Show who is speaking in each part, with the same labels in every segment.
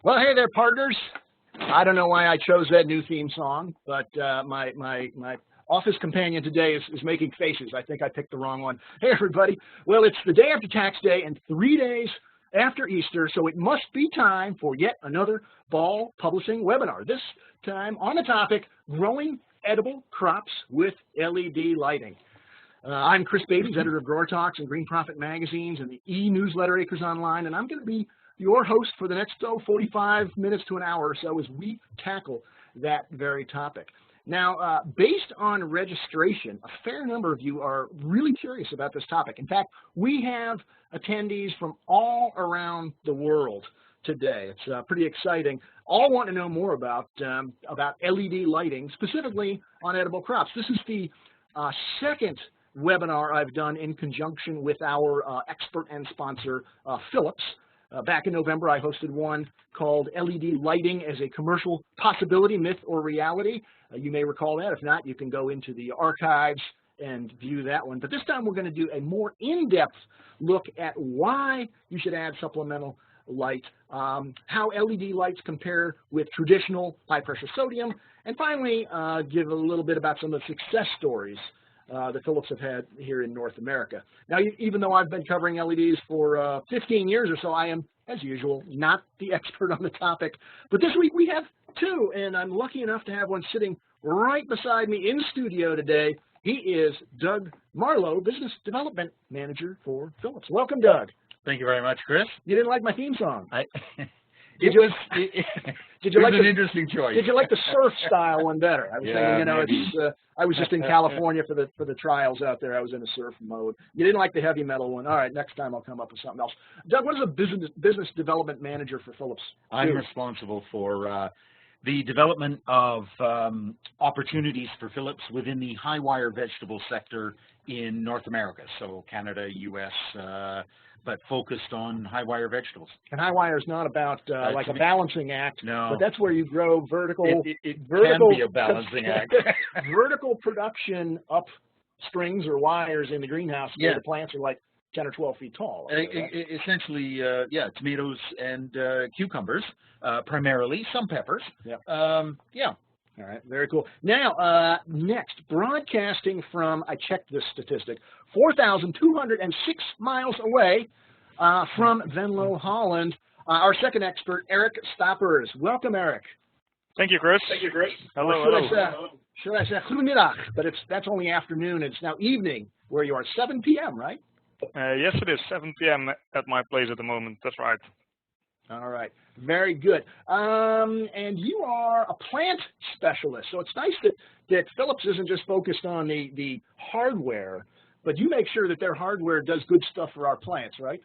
Speaker 1: Well, hey there, partners. I don't know why I chose that new theme song, but my office companion today is making faces. I think I picked the wrong one. Hey, everybody. Well, it's the day after tax day and 3 days after Easter, so it must be time for yet another Ball Publishing webinar. This time on the topic, growing edible crops with LED lighting. I'm Chris Beytes, editor of GrowerTalks and Green Profit magazines and the e-newsletter Acres Online, and I'm going to be your host for the next 45 minutes to an hour or so as we tackle that very topic. Now, based on registration, a fair number of you are really curious about this topic. In fact, we have attendees from all around the world today. It's pretty exciting. All want to know more about LED lighting, specifically on edible crops. This is the second webinar I've done in conjunction with our expert and sponsor, Philips. Back in November, I hosted one called LED Lighting as a Commercial Possibility, Myth, or Reality. You may recall that. If not, you can go into the archives and view that one. But this time, we're going to do a more in-depth look at why you should add supplemental light, how LED lights compare with traditional high-pressure sodium, and finally, give a little bit about some of the success stories that Philips have had here in North America. Now, even though I've been covering LEDs for 15 years or so, I am, as usual, not the expert on the topic. But this week we have two, and I'm lucky enough to have one sitting right beside me in studio today. He is Doug Marlow, Business Development Manager for Philips. Welcome, Doug.
Speaker 2: Thank you very much, Chris.
Speaker 1: You didn't like my theme song?
Speaker 2: It was an interesting choice.
Speaker 1: Did you like the surf style one better? I was thinking, you know, I was just in California for the trials out there. I was in a surf mode. You didn't like the heavy metal one. All right, next time I'll come up with something else. Doug, what is a business development manager for Philips?
Speaker 2: I'm responsible for the development of opportunities for Philips within the high wire vegetable sector in North America, so Canada, U.S., but focused on high wire vegetables.
Speaker 1: And high wire is not about like a balancing act,
Speaker 2: no.
Speaker 1: But that's where you grow vertical.
Speaker 2: It
Speaker 1: vertical
Speaker 2: can be a balancing act.
Speaker 1: Vertical production up strings or wires in the greenhouse where the plants are like 10 or 12 feet tall.
Speaker 2: Essentially, tomatoes and cucumbers, primarily, some peppers.
Speaker 1: All right, very cool. Now, next, broadcasting from, I checked this statistic, 4,206 miles away from Venlo, Holland, our second expert, Erik Stappers. Welcome, Erik.
Speaker 3: Thank you, Chris.
Speaker 1: Thank you, Chris.
Speaker 3: Hello.
Speaker 1: Should I say goedemiddag, but that's only afternoon. It's now evening where you are, 7 p.m., right?
Speaker 3: Yes, it is 7 p.m. at my place at the moment. That's right.
Speaker 1: All right, very good. And you are a plant specialist, so it's nice that Philips isn't just focused on the hardware, but you make sure that their hardware does good stuff for our plants, right?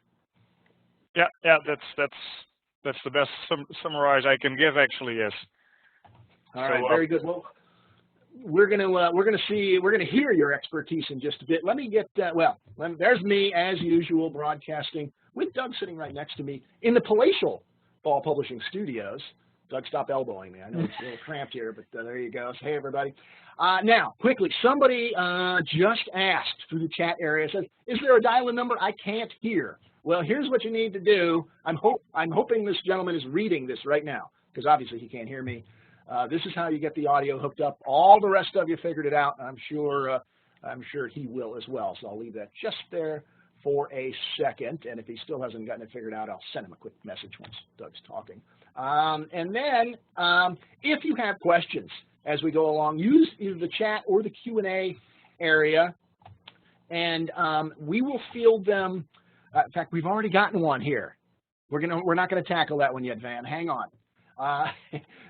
Speaker 3: Yeah, that's the best summarize I can give, actually. Yes.
Speaker 1: All right, very good. Well, we're gonna hear your expertise in just a bit. Let me get there's me as usual broadcasting with Doug sitting right next to me in the palatial Ball Publishing studios. Doug, stop elbowing me. I know it's a little cramped here, but there you go. So, hey, everybody. Now, quickly, somebody just asked through the chat area, says, is there a dial-in number I can't hear? Well, here's what you need to do. I'm hoping this gentleman is reading this right now, because obviously he can't hear me. This is how you get the audio hooked up. All the rest of you figured it out. I'm sure he will as well. So I'll leave that just there for a second, and if he still hasn't gotten it figured out, I'll send him a quick message once Doug's talking. And then, if you have questions as we go along, use either the chat or the Q&A area, and we will field them. In fact, we've already gotten one here. We're not going to tackle that one yet, Van. Hang on.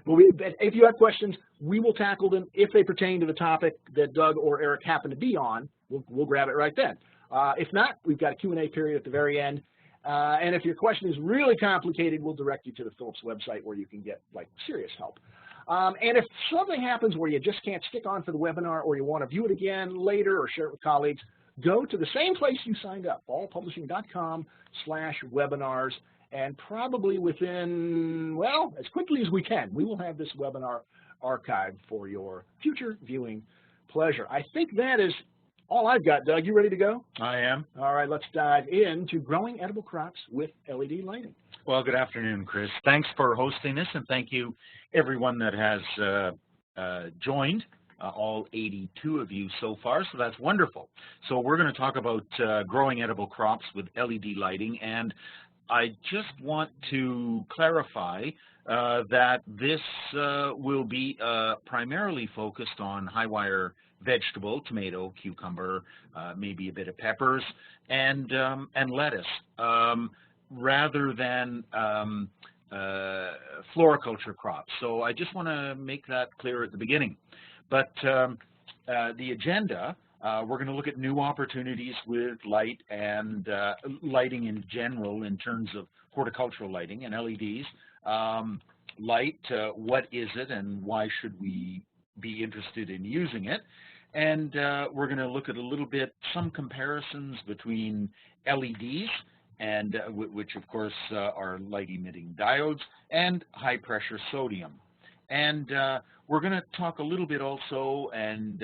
Speaker 1: If you have questions, we will tackle them if they pertain to the topic that Doug or Erik happen to be on. We'll grab it right then. If not, we've got a Q&A period at the very end. And if your question is really complicated, we'll direct you to the Philips website where you can get like serious help. And if something happens where you just can't stick on for the webinar or you want to view it again later or share it with colleagues, go to the same place you signed up, ballpublishing.com/webinars, and probably within, well, as quickly as we can, we will have this webinar archived for your future viewing pleasure. I think that is all I've got. Doug, you ready to go?
Speaker 2: I am.
Speaker 1: All right, let's dive into growing edible crops with LED lighting.
Speaker 2: Well, good afternoon, Chris. Thanks for hosting this, and thank you everyone that has joined, all 82 of you so far, so that's wonderful. So we're going to talk about growing edible crops with LED lighting, and I just want to clarify that this will be primarily focused on high wire vegetable, tomato, cucumber, maybe a bit of peppers, and lettuce, rather than floriculture crops. So I just want to make that clear at the beginning. But the agenda, we're going to look at new opportunities with light and lighting in general in terms of horticultural lighting and LEDs. Light, what is it and why should we be interested in using it? And we're going to look at a little bit, some comparisons between LEDs, and which of course are light emitting diodes, and high pressure sodium. And we're going to talk a little bit also and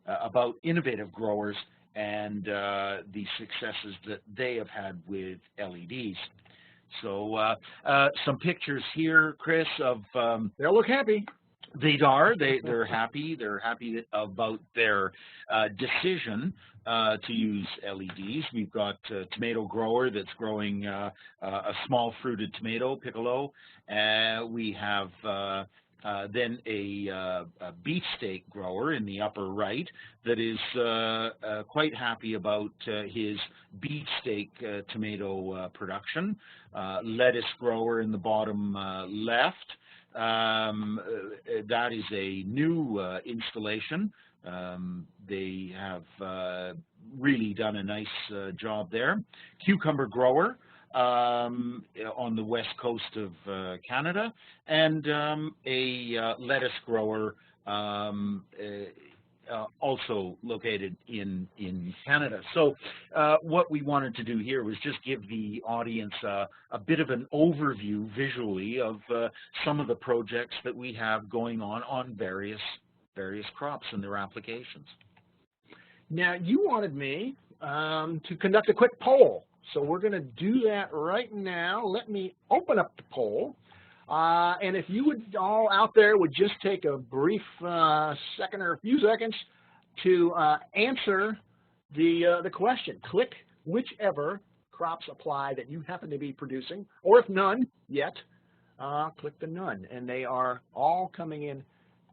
Speaker 2: about innovative growers and the successes that they have had with LEDs. So some pictures here, Chris, of
Speaker 1: They'll look happy.
Speaker 2: They're happy. They're happy about their decision to use LEDs. We've got a tomato grower that's growing a small fruited tomato, piccolo. We have then a beefsteak grower in the upper right that is quite happy about his beefsteak tomato production. Lettuce grower in the bottom left. That is a new installation. They have really done a nice job there. Cucumber grower on the west coast of Canada, and a lettuce grower also located in Canada. So what we wanted to do here was just give the audience a bit of an overview visually of some of the projects that we have going on various crops and their applications.
Speaker 1: Now, you wanted me to conduct a quick poll, so we're going to do that right now. Let me open up the poll. And if you would all out there would just take a brief second or a few seconds to answer the question. Click whichever crops apply that you happen to be producing, or if none yet, click the none. And they are all coming in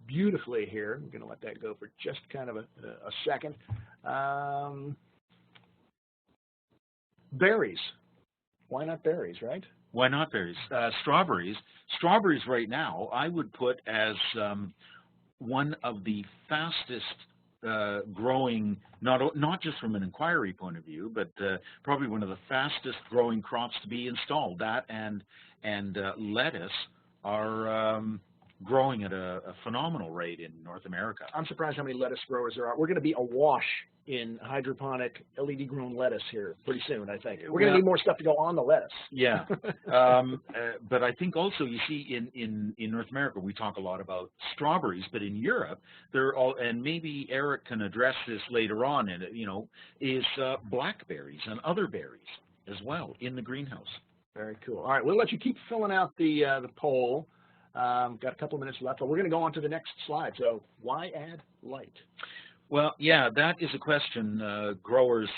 Speaker 1: beautifully here. I'm going to let that go for just kind of a second. Berries. Why not berries, right?
Speaker 2: Why not berries? Strawberries. Strawberries right now I would put as one of the fastest growing, not just from an inquiry point of view, but probably one of the fastest growing crops to be installed. That and lettuce are growing at a phenomenal rate in North America.
Speaker 1: I'm surprised how many lettuce growers there are. We're going to be awash in hydroponic LED grown lettuce here pretty soon, I think. We're going to need more stuff to go on the lettuce.
Speaker 2: Yeah. But I think also, you see, in North America, we talk a lot about strawberries, but in Europe, they're all, and maybe Erik can address this later on, and is blackberries and other berries as well in the greenhouse.
Speaker 1: Very cool. All right, we'll let you keep filling out the poll. Got a couple of minutes left, but we're going to go on to the next slide. So why add light?
Speaker 2: Well, yeah, that is a question growers,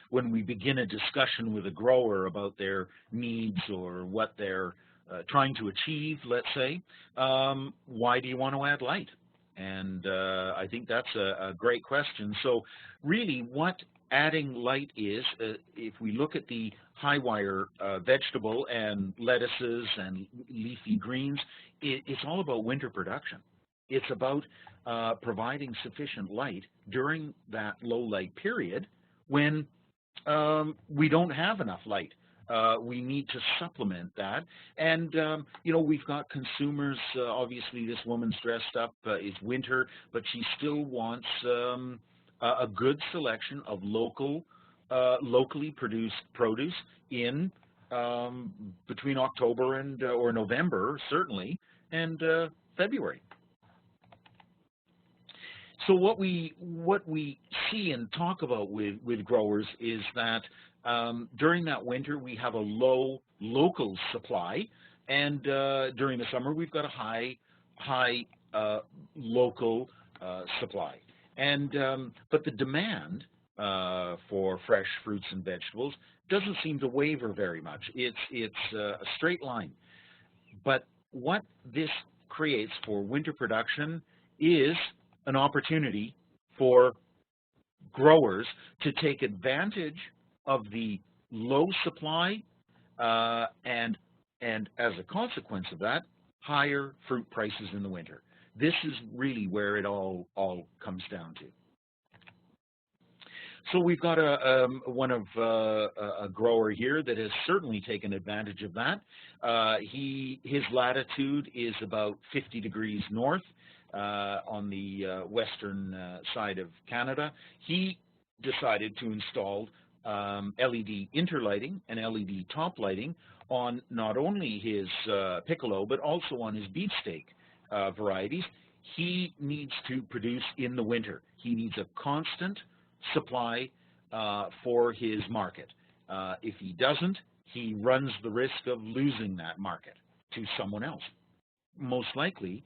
Speaker 2: when we begin a discussion with a grower about their needs or what they're trying to achieve, let's say, why do you want to add light? And I think that's a great question. So really what adding light is, if we look at the high wire vegetable and lettuces and leafy greens, it's all about winter production. It's about providing sufficient light during that low light period when we don't have enough light. We need to supplement that. And, we've got consumers, obviously this woman's dressed up, it's winter, but she still wants a good selection of locally produced produce in between October and or November, certainly, and February. So what we see and talk about with growers is that During that winter, we have a low local supply, and during the summer, we've got a high local supply. And but the demand for fresh fruits and vegetables doesn't seem to waver very much. It's a straight line. But what this creates for winter production is an opportunity for growers to take advantage of the low supply and as a consequence of that, higher fruit prices in the winter. This is really where it all comes down to. So we've got a grower here that has certainly taken advantage of that. His latitude is about 50 degrees north on the western side of Canada. He decided to install LED interlighting and LED top lighting on not only his piccolo but also on his beefsteak varieties. He needs to produce in the winter. He needs a constant supply for his market. If he doesn't, he runs the risk of losing that market to someone else, most likely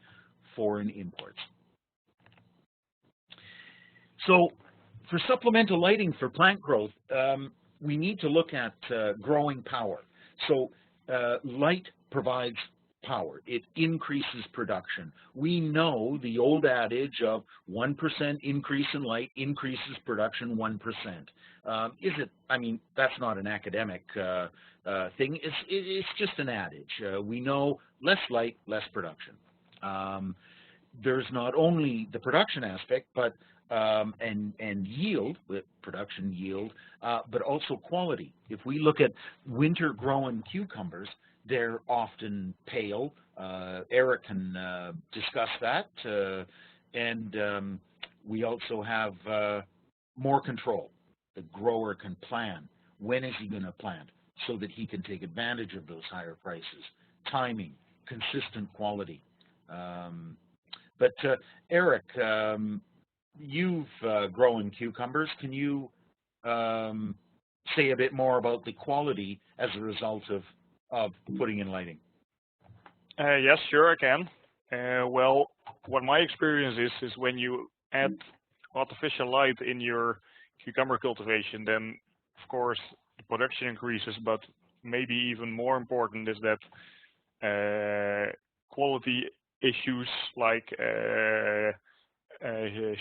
Speaker 2: foreign imports. So for supplemental lighting for plant growth, we need to look at growing power. So light provides power. It increases production. We know the old adage of 1% increase in light increases production 1%. Is it? I mean, that's not an academic thing. It's just an adage. We know less light, less production. There's not only the production aspect, but and yield, production yield, but also quality. If we look at winter growing cucumbers, they're often pale. Erik can discuss that. And we also have more control. The grower can plan. When is he going to plant so that he can take advantage of those higher prices? Timing, consistent quality. But Erik, you've grown cucumbers. Can you say a bit more about the quality as a result of putting in lighting?
Speaker 3: Yes, sure, I can. Well, what my experience is when you add artificial light in your cucumber cultivation, then of course the production increases, but maybe even more important is that quality issues like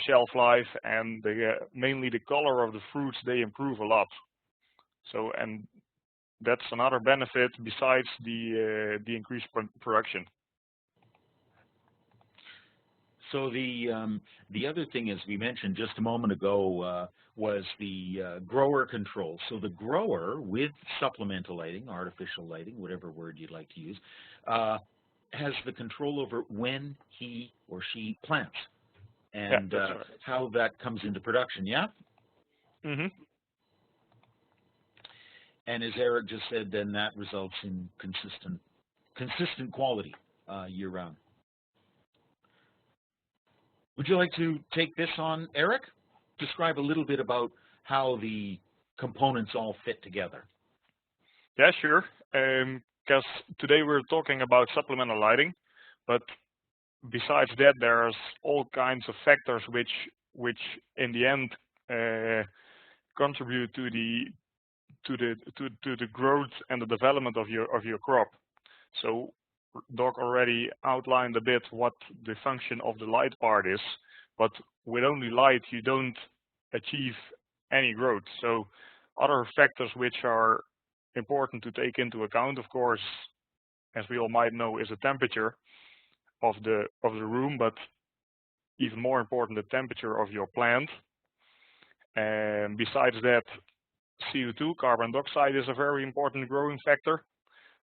Speaker 3: shelf life and mainly the color of the fruits, they improve a lot. So, and that's another benefit besides the increased production.
Speaker 2: So the other thing, as we mentioned just a moment ago, was the grower control. So the grower with supplemental lighting, artificial lighting, whatever word you'd like to use, has the control over when he or she plants and right, how that comes into production. Yeah.
Speaker 3: Mm-hmm.
Speaker 2: And as Erik just said, then that results in consistent quality year-round. Would you like to take this on, Erik? Describe a little bit about how the components all fit together.
Speaker 3: Yeah, sure. Because today we're talking about supplemental lighting, but besides that, there's all kinds of factors which in the end contribute to the growth and the development of your crop. So Doug already outlined a bit what the function of the light part is, but with only light you don't achieve any growth. So other factors which are important to take into account, of course, as we all might know, is the temperature of the room, but even more important, the temperature of your plant. And besides that, CO2, carbon dioxide, is a very important growing factor.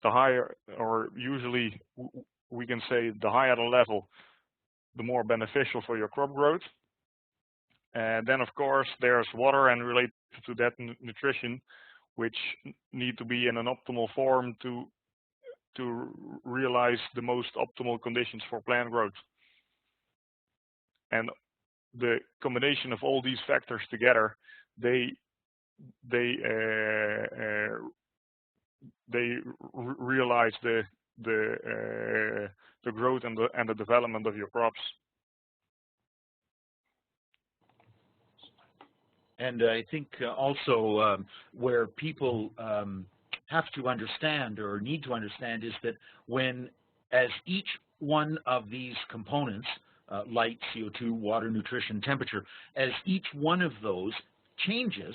Speaker 3: The higher, or usually we can say the higher the level, the more beneficial for your crop growth. And then of course there's water and related to that nutrition, which need to be in an optimal form to realize the most optimal conditions for plant growth. And the combination of all these factors together, they realize the growth and the development of your crops.
Speaker 2: And I think also where people have to understand or need to understand is that as each one of these components, light, CO2, water, nutrition, temperature, as each one of those changes,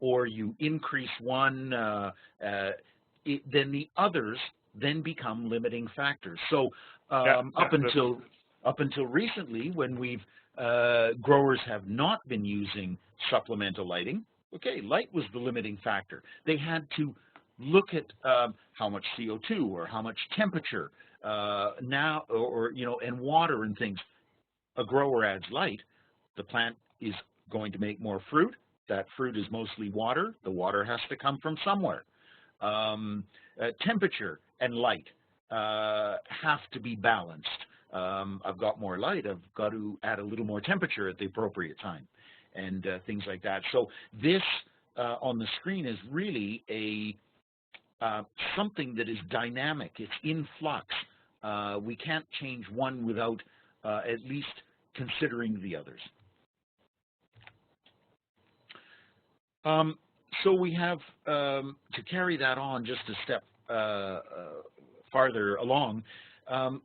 Speaker 2: or you increase one, then the others then become limiting factors. So up until recently, when growers have not been using supplemental lighting, okay, light was the limiting factor. They had to look at how much CO2 or how much temperature and water and things. A grower adds light, the plant is going to make more fruit. That fruit is mostly water. The water has to come from somewhere. Temperature and light have to be balanced. I've got more light, I've got to add a little more temperature at the appropriate time, and things like that. So this on the screen is really something that is dynamic. It's in flux. We can't change one without at least considering the others. So we have, to carry that on just a step farther along,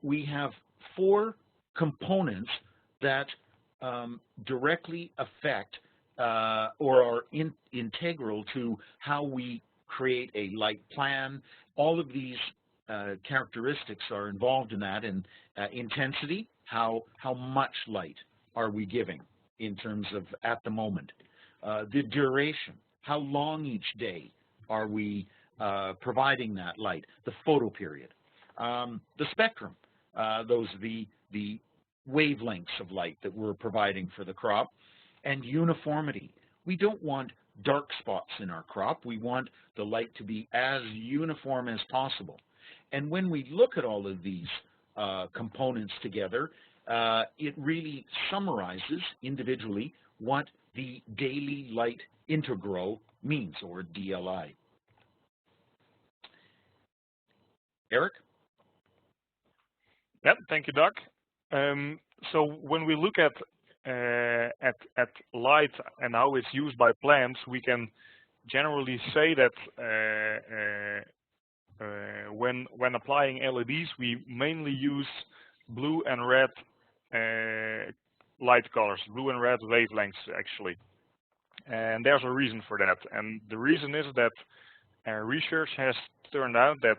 Speaker 2: we have 4 components that directly affect or are integral to how we create a light plan. All of these characteristics are involved in that, and intensity, how much light are we giving in terms of at the moment. The duration, how long each day are we providing that light, the photo period, the spectrum, those are the wavelengths of light that we're providing for the crop, and uniformity. We don't want dark spots in our crop. We want the light to be as uniform as possible. And when we look at all of these components together, it really summarizes individually what the daily light integral means, or DLI. Erik?
Speaker 3: Yep, thank you, Doug. So when we look at light and how it's used by plants, we can generally say that when applying LEDs, we mainly use blue and red light colors, blue and red wavelengths actually. And there's a reason for that. And the reason is that research has turned out that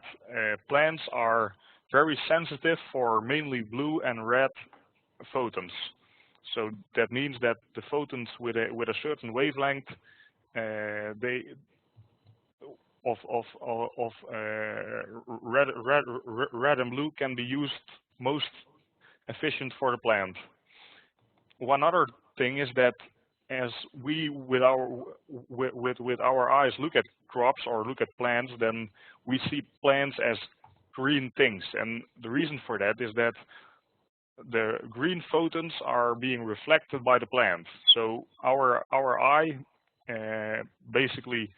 Speaker 3: plants are very sensitive for mainly blue and red photons. So that means that the photons with a certain wavelength, red and blue can be used most efficient for the plant. One other thing is that as we with our eyes look at crops or look at plants, then we see plants as green things, and the reason for that is that the green photons are being reflected by the plant. So our eye basically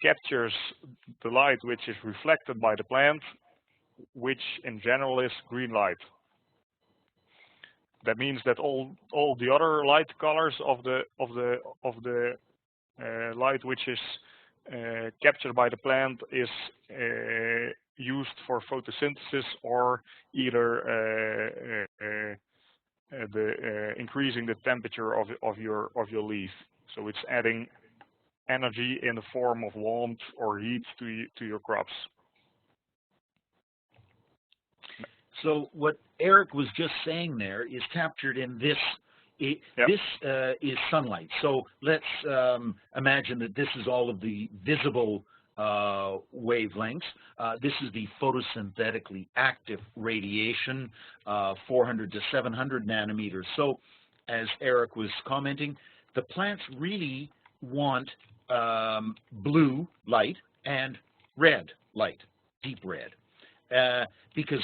Speaker 3: captures the light which is reflected by the plant, which in general is green light. That means that all the other light colors of the light which is captured by the plant is used for photosynthesis, or either increasing the temperature of your leaf. So it's adding energy in the form of warmth or heat to your crops.
Speaker 2: So what Erik was just saying there is captured in this. This is sunlight. So let's imagine that this is all of the visible wavelengths. This is the photosynthetically active radiation, 400 to 700 nanometers. So as Erik was commenting, the plants really want blue light and red light, deep red, because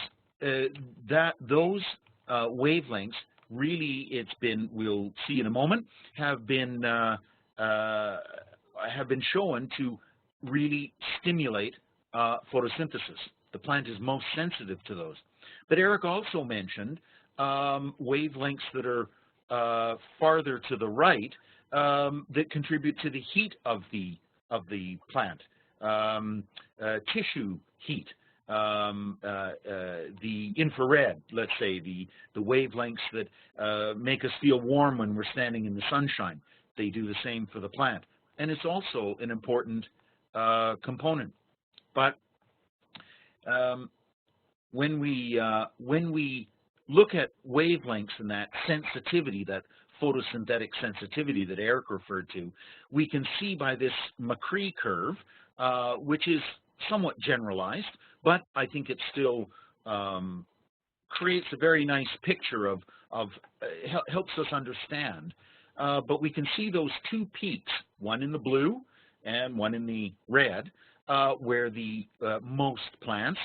Speaker 2: those wavelengths really, we'll see in a moment, have been have been shown to really stimulate photosynthesis. The plant is most sensitive to those. But Erik also mentioned wavelengths that are farther to the right that contribute to the heat of the plant, tissue heat, the infrared, let's say, the wavelengths that make us feel warm when we're standing in the sunshine. They do the same for the plant, and it's also an important component. But when we look at wavelengths and that sensitivity, that photosynthetic sensitivity that Erik referred to, we can see by this McCree curve, which is somewhat generalized, but I think it still creates a very nice picture of helps us understand. But we can see those two peaks, one in the blue and one in the red, where the most plants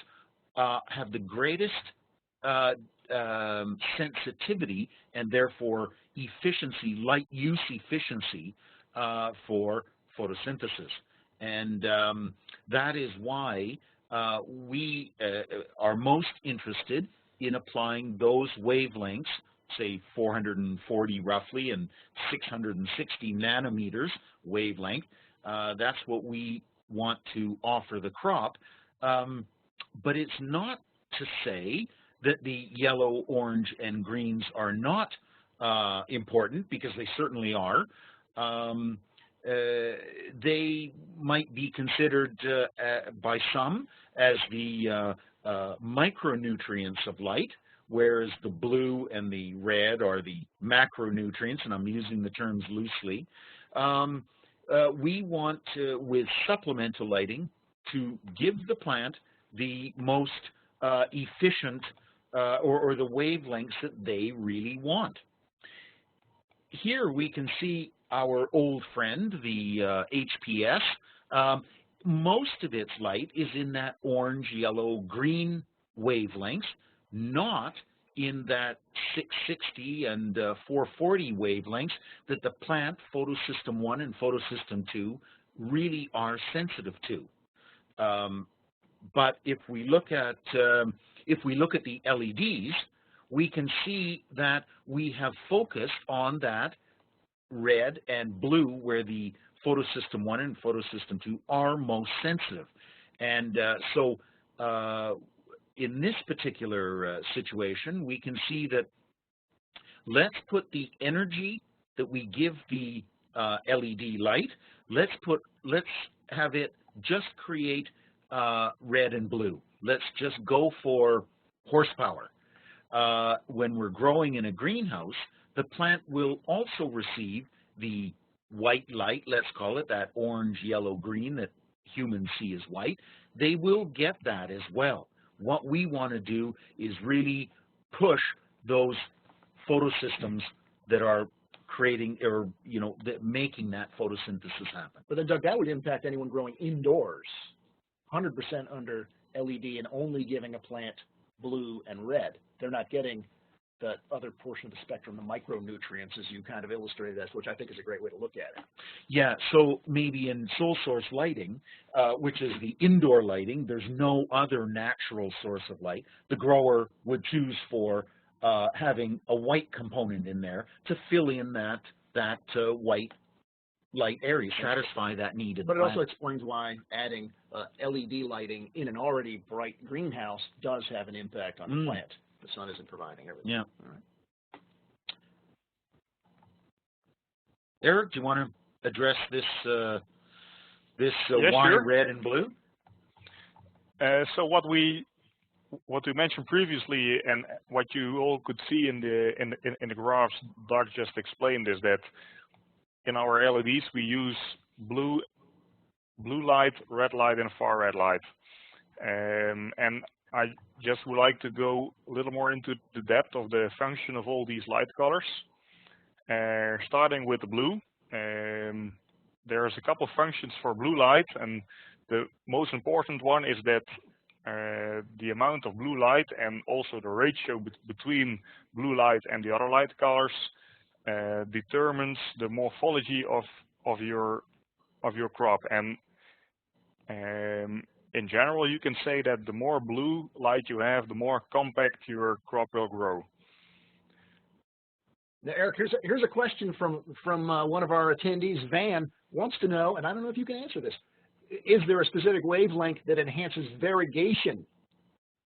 Speaker 2: have the greatest sensitivity and therefore efficiency, light use efficiency for photosynthesis. And that is why we are most interested in applying those wavelengths, say 440 roughly and 660 nanometers wavelength. That's what we want to offer the crop. But it's not to say that the yellow, orange, and greens are not important, because they certainly are. They might be considered by some as the micronutrients of light, whereas the blue and the red are the macronutrients, and I'm using the terms loosely. We want to, with supplemental lighting, to give the plant the most efficient or the wavelengths that they really want. Here we can see our old friend, the HPS. Most of its light is in that orange, yellow, green wavelengths, not in that 660 and 440 wavelengths that the plant, photosystem 1 and photosystem 2, really are sensitive to. But if we look at the LEDs, we can see that we have focused on that red and blue, where the photosystem 1 and photosystem 2 are most sensitive. And so in this particular situation, we can see that let's put the energy that we give the LED light, let's have it just create red and blue. Let's just go for horsepower. When we're growing in a greenhouse, the plant will also receive the white light, let's call it, that orange, yellow, green that humans see as white. They will get that as well. What we want to do is really push those photosystems that are creating, or making that photosynthesis happen.
Speaker 1: But then, Doug, that would impact anyone growing indoors, 100% under LED and only giving a plant blue and red. They're not getting the other portion of the spectrum, the micronutrients, as you kind of illustrated us, which I think is a great way to look at it.
Speaker 2: Yeah, so maybe in sole source lighting, which is the indoor lighting, there's no other natural source of light. The grower would choose for having a white component in there to fill in that white light area, satisfy that need of the
Speaker 1: But it
Speaker 2: plant.
Speaker 1: also explains why adding LED lighting in an already bright greenhouse does have an impact on the plant. The sun isn't providing everything.
Speaker 2: Yeah.
Speaker 1: All right.
Speaker 2: Erik, do you want to address this
Speaker 3: Yeah,
Speaker 2: why
Speaker 3: sure.
Speaker 2: red and blue?
Speaker 3: So what we mentioned previously, and what you all could see in the graphs Doug just explained, is that in our LEDs we use blue light, red light, and far red light. And I just would like to go a little more into the depth of the function of all these light colors. Starting with the blue, there's a couple of functions for blue light, and the most important one is that the amount of blue light and also the ratio between blue light and the other light colors determines the morphology of your crop. And in general, you can say that the more blue light you have, the more compact your crop will grow.
Speaker 1: Now, Erik, here's a question from one of our attendees. Van wants to know, and I don't know if you can answer this, is there a specific wavelength that enhances variegation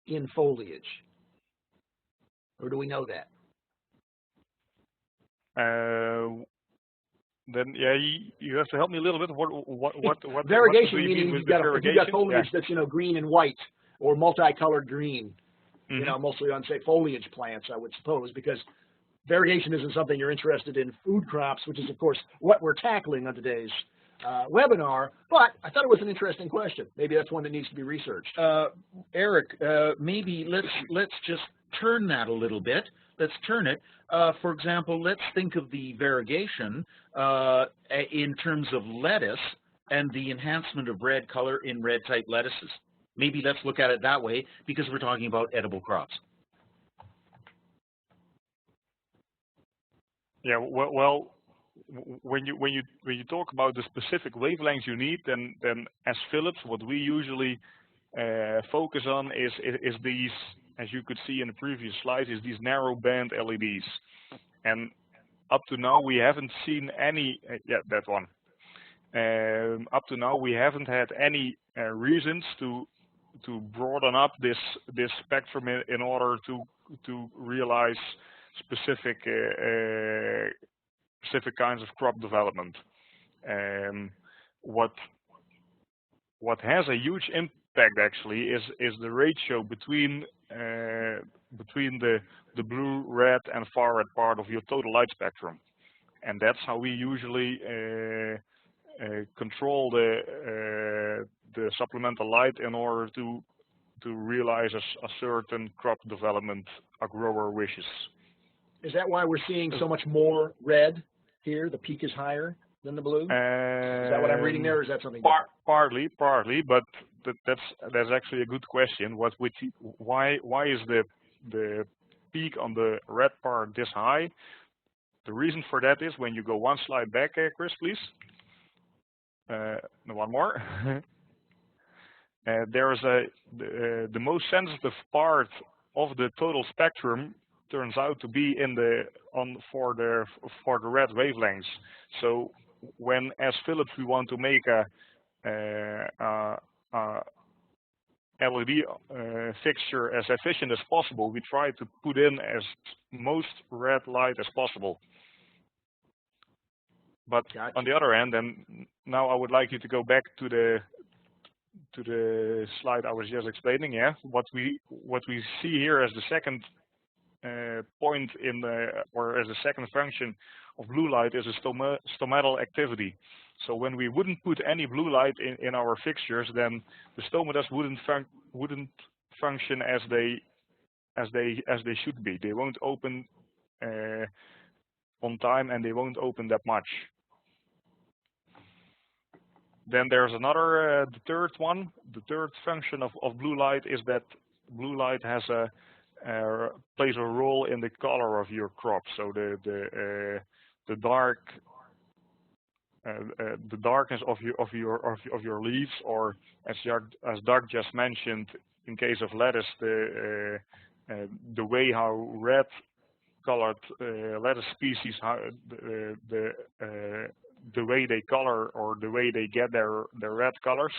Speaker 1: in foliage? Or do we know that?
Speaker 3: Then yeah, you have to help me a little bit. What
Speaker 1: variegation,
Speaker 3: what
Speaker 1: meaning
Speaker 3: with
Speaker 1: you've got foliage that's green and white or multicolored green.
Speaker 3: Mm-hmm.
Speaker 1: Mostly on say foliage plants, I would suppose, because variegation isn't something you're interested in food crops, which is of course what we're tackling on today's webinar. But I thought it was an interesting question. Maybe that's one that needs to be researched.
Speaker 2: Erik, maybe let's just turn that a little bit. Let's turn it. For example, let's think of the variegation in terms of lettuce and the enhancement of red color in red type lettuces. Maybe let's look at it that way because we're talking about edible crops.
Speaker 3: Yeah, well, when you talk about the specific wavelengths you need, then as Philips, what we usually focus on is these, as you could see in the previous slide, is these narrow band LEDs. And up to now we haven't seen any. That one. Up to now we haven't had any reasons to broaden up this spectrum in order to realize specific kinds of crop development. What has a huge impact actually is the ratio between the blue, red, and far red part of your total light spectrum, and that's how we usually control the supplemental light in order to realize a certain crop development a grower wishes.
Speaker 1: Is that why we're seeing so much more red here? The peak is higher than the blue? Is that what I'm reading there, or is that something different?
Speaker 3: Partly, but that's actually a good question. Why is the peak on the red part this high? The reason for that is when you go one slide back, Chris, please. One more. There is the most sensitive part of the total spectrum turns out to be for the red wavelengths. So when, as Philips, we want to make a LED fixture as efficient as possible, we try to put in as most red light as possible. But
Speaker 1: Gotcha.
Speaker 3: On the other hand, and now I would like you to go back to the slide I was just explaining. Yeah, what we see here as the second point or as a second function of blue light is a stomatal activity. So when we wouldn't put any blue light in our fixtures, then the stomatas wouldn't function as they should be. They won't open on time, and they won't open that much. Then there's another, the third one. The third function of blue light is that blue light has plays a role in the color of your crop. So the darkness of your leaves, or as Doug just mentioned, in case of lettuce, the way how red colored lettuce species, how the way they color or the way they get their red colors.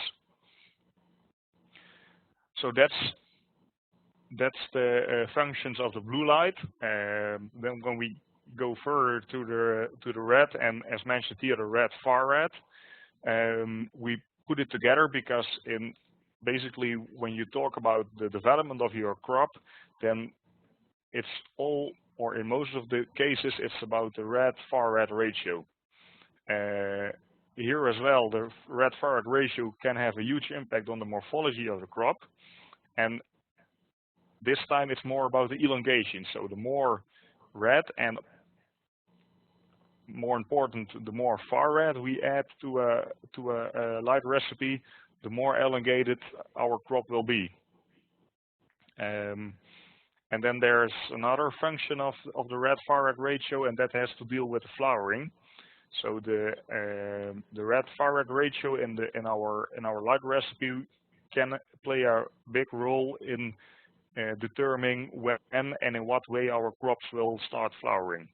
Speaker 3: So that's the functions of the blue light. Then when we go further to the red, and as mentioned here, the red, far red, we put it together because basically when you talk about the development of your crop, then it's all, or in most of the cases, it's about the red, far red ratio. Here as well, the red far red ratio can have a huge impact on the morphology of the crop, and this time it's more about the elongation. So the more red, and more important, the more far red we add to a light recipe, the more elongated our crop will be. And then there's another function of the red far red ratio, and that has to deal with the flowering. So the red far red ratio in our light recipe can play a big role in determining when and in what way our crops will start flowering.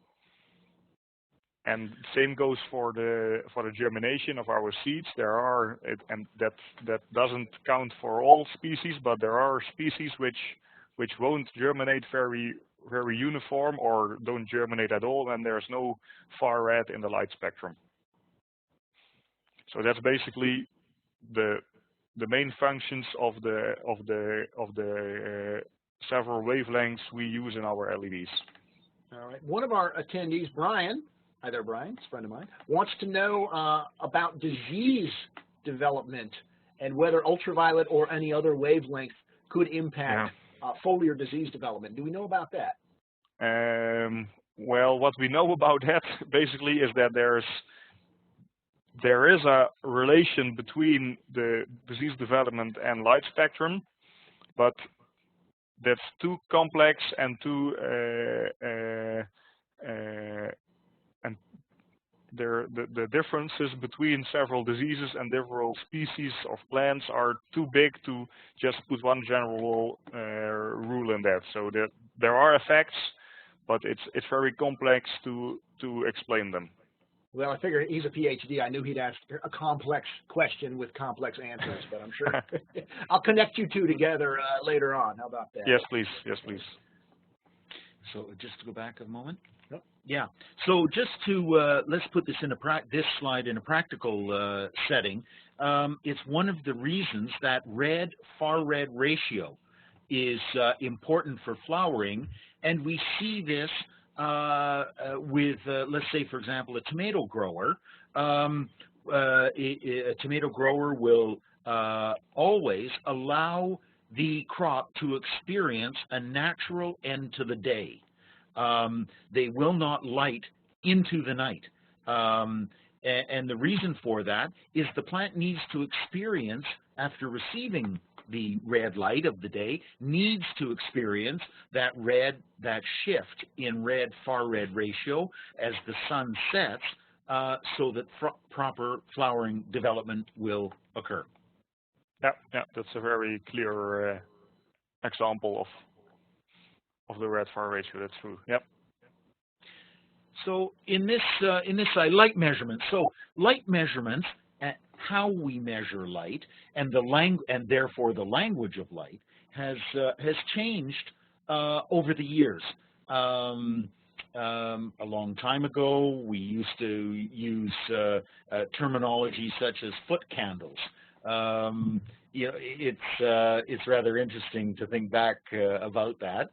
Speaker 3: And same goes for the germination of our seeds. There are and that doesn't count for all species, but there are species which won't germinate very uniform or don't germinate at all, and there's no far red in the light spectrum. So that's basically the main functions of the several wavelengths we use in our LEDs.
Speaker 1: All right. One of our attendees, Brian, hi there, Brian, it's a friend of mine, wants to know about disease development and whether ultraviolet or any other wavelength could impact foliar disease development. Do we know about that?
Speaker 3: Well, what we know about that basically is that there is a relation between the disease development and light spectrum, but that's too complex and too and the differences between several diseases and different species of plants are too big to just put one general rule in that. So there are effects, but it's very complex to explain them.
Speaker 1: Well, I figure he's a PhD. I knew he'd ask a complex question with complex answers, but I'm sure I'll connect you two together later on. How about that?
Speaker 3: Yes, please. Yes, please.
Speaker 2: So just to go back a moment.
Speaker 1: Yep.
Speaker 2: Yeah. So just to let's put this in this slide in a practical setting. It's one of the reasons that far red ratio is important for flowering, and we see this with, let's say, for example, a tomato grower. A tomato grower will always allow the crop to experience a natural end to the day. They will not light into the night. And the reason for that is the plant needs to experience, after receiving the red light of the day, needs to experience that shift in far red ratio as the sun sets, so that proper flowering development will occur.
Speaker 3: Yeah, that's a very clear example of the red far ratio. That's true. Yep.
Speaker 2: So in this side, light measurements. So light measurements, how we measure light, and and therefore the language of light has changed over the years. A long time ago, we used to use terminology such as foot candles. You know, it's rather interesting to think back about that.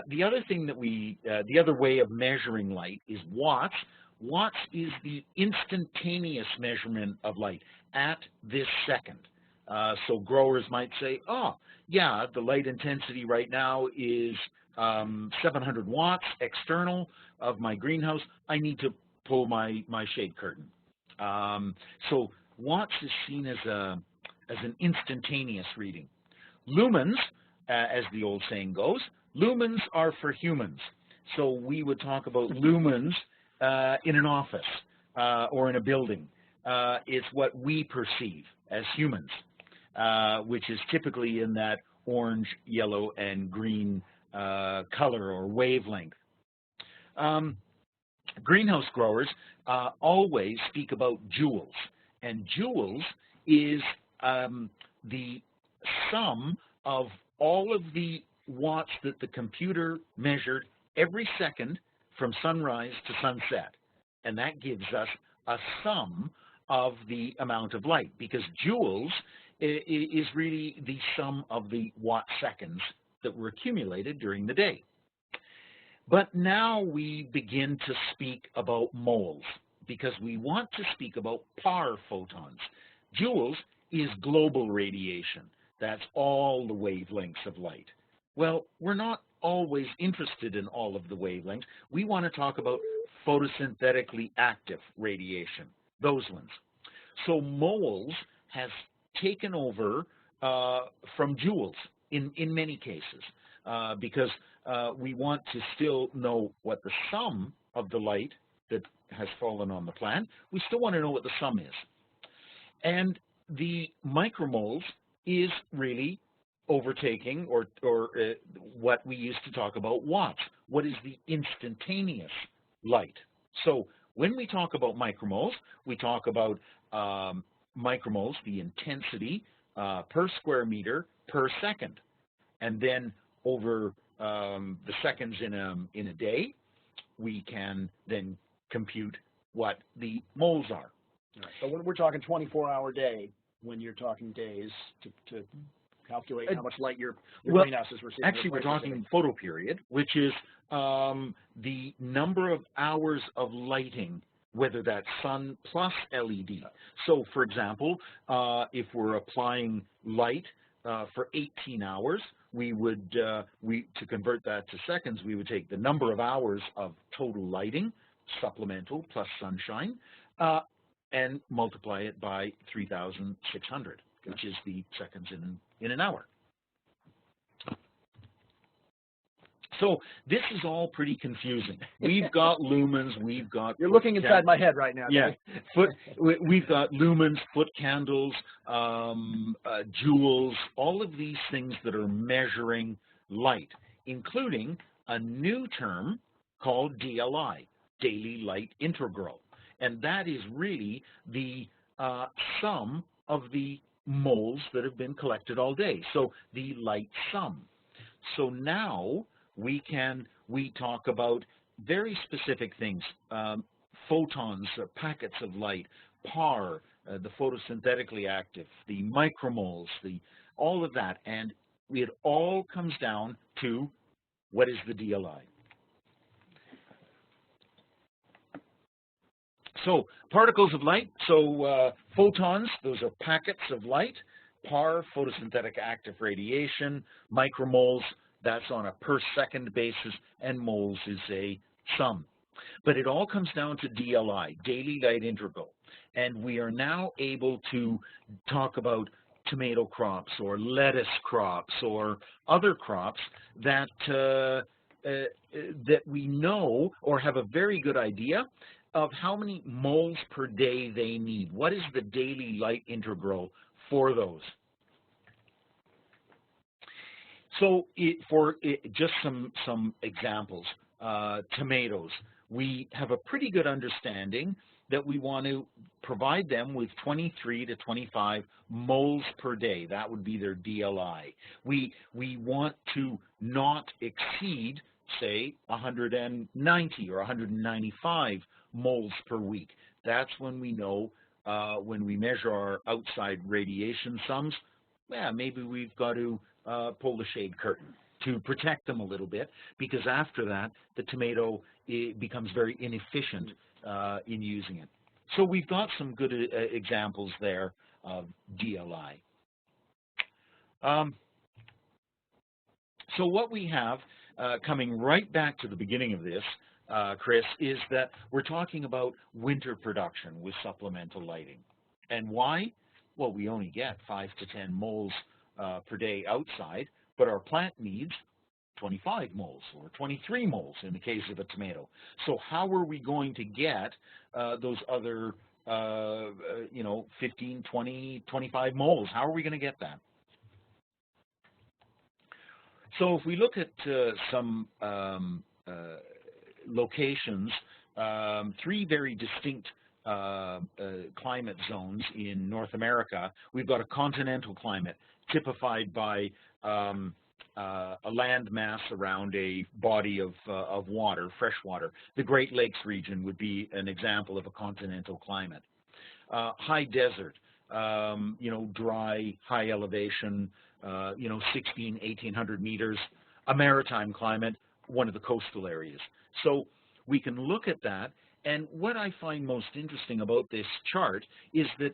Speaker 2: The other thing that the other way of measuring light is watts. Watts is the instantaneous measurement of light at this second. So growers might say, oh, yeah, the light intensity right now is 700 watts external of my greenhouse. I need to pull my shade curtain. So watts is seen as an instantaneous reading. Lumens, as the old saying goes, lumens are for humans. So we would talk about lumens in an office or in a building. It's what we perceive as humans, which is typically in that orange, yellow, and green color or wavelength. Greenhouse growers always speak about joules, and joules is the sum of all of the watts that the computer measured every second from sunrise to sunset, and that gives us a sum of the amount of light, because joules is really the sum of the watt seconds that were accumulated during the day. But now we begin to speak about moles, because we want to speak about PAR photons. Joules is global radiation. That's all the wavelengths of light. Well, we're not always interested in all of the wavelengths. We want to talk about photosynthetically active radiation, those ones. So moles has taken over from joules in many cases, because we want to still know what the sum of the light that has fallen on the plant. We still want to know what the sum is. And the micromoles is really overtaking or what we used to talk about watts. What is the instantaneous light? So when we talk about micromoles, we talk about micromoles, the intensity per square meter per second. And then over the seconds in a day, we can then compute what the moles are.
Speaker 1: Right. So when we're talking 24-hour day, when you're talking days to calculate how much light your greenhouse is receiving.
Speaker 2: Actually, we're talking photoperiod, which is the number of hours of lighting, whether that's sun plus LED. So, for example, if we're applying light for 18 hours, we would, to convert that to seconds, we would take the number of hours of total lighting, supplemental plus sunshine, and multiply it by 3,600, which is the seconds in an hour. So this is all pretty confusing. We've got lumens, we've got...
Speaker 1: You're looking inside my head right now.
Speaker 2: Yeah. We've got lumens, foot candles, joules, all of these things that are measuring light, including a new term called DLI, Daily Light Integral. And that is really the sum of the moles that have been collected all day. So the light sum. So now we talk about very specific things, photons, packets of light, PAR, the photosynthetically active, the micromoles, all of that. And it all comes down to what is the DLI. So particles of light, so photons, those are packets of light, PAR, photosynthetic active radiation, micromoles, that's on a per second basis, and moles is a sum. But it all comes down to DLI, Daily Light Integral. And we are now able to talk about tomato crops or lettuce crops or other crops that, that we know or have a very good idea of how many moles per day they need. What is the daily light integral for those? So just some examples, tomatoes, we have a pretty good understanding that we want to provide them with 23 to 25 moles per day. That would be their DLI. We want to not exceed, say, 190 or 195 moles per week. That's when we know, when we measure our outside radiation sums, yeah, maybe we've got to pull the shade curtain to protect them a little bit, because after that, the tomato becomes very inefficient in using it. So we've got some good examples there of DLI. So what we have coming right back to the beginning of this, Chris, is that we're talking about winter production with supplemental lighting. And why? Well, we only get 5 to 10 moles per day outside, but our plant needs 25 moles or 23 moles in the case of a tomato. So how are we going to get those other, 15, 20, 25 moles? How are we going to get that? So if we look at some locations, 3 very distinct climate zones in North America. We've got a continental climate typified by a land mass around a body of water, fresh water. The Great Lakes region would be an example of a continental climate. High desert, dry, high elevation, 16, 1,800 meters. A maritime climate, one of the coastal areas. So we can look at that, and what I find most interesting about this chart is that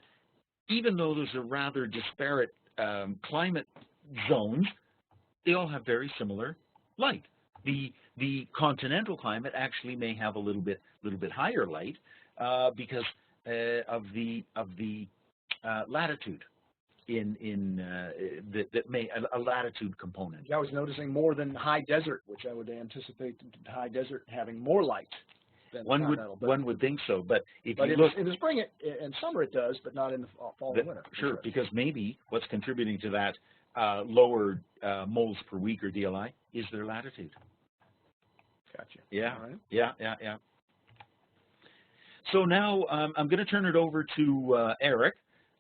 Speaker 2: even though there's a rather disparate climate zones, they all have very similar light. The continental climate actually may have a little bit higher light because of the latitude that may a latitude component.
Speaker 1: Yeah, I was noticing more than high desert, which I would anticipate high desert having more light than Continental.
Speaker 2: One would think so, but if
Speaker 1: but
Speaker 2: you look
Speaker 1: in the spring and summer it does, but not in the fall and winter.
Speaker 2: Sure, because maybe what's contributing to that lower moles per week or DLI is their latitude.
Speaker 1: Gotcha.
Speaker 2: Yeah,
Speaker 1: All right.
Speaker 2: yeah. So now I'm going to turn it over to Erik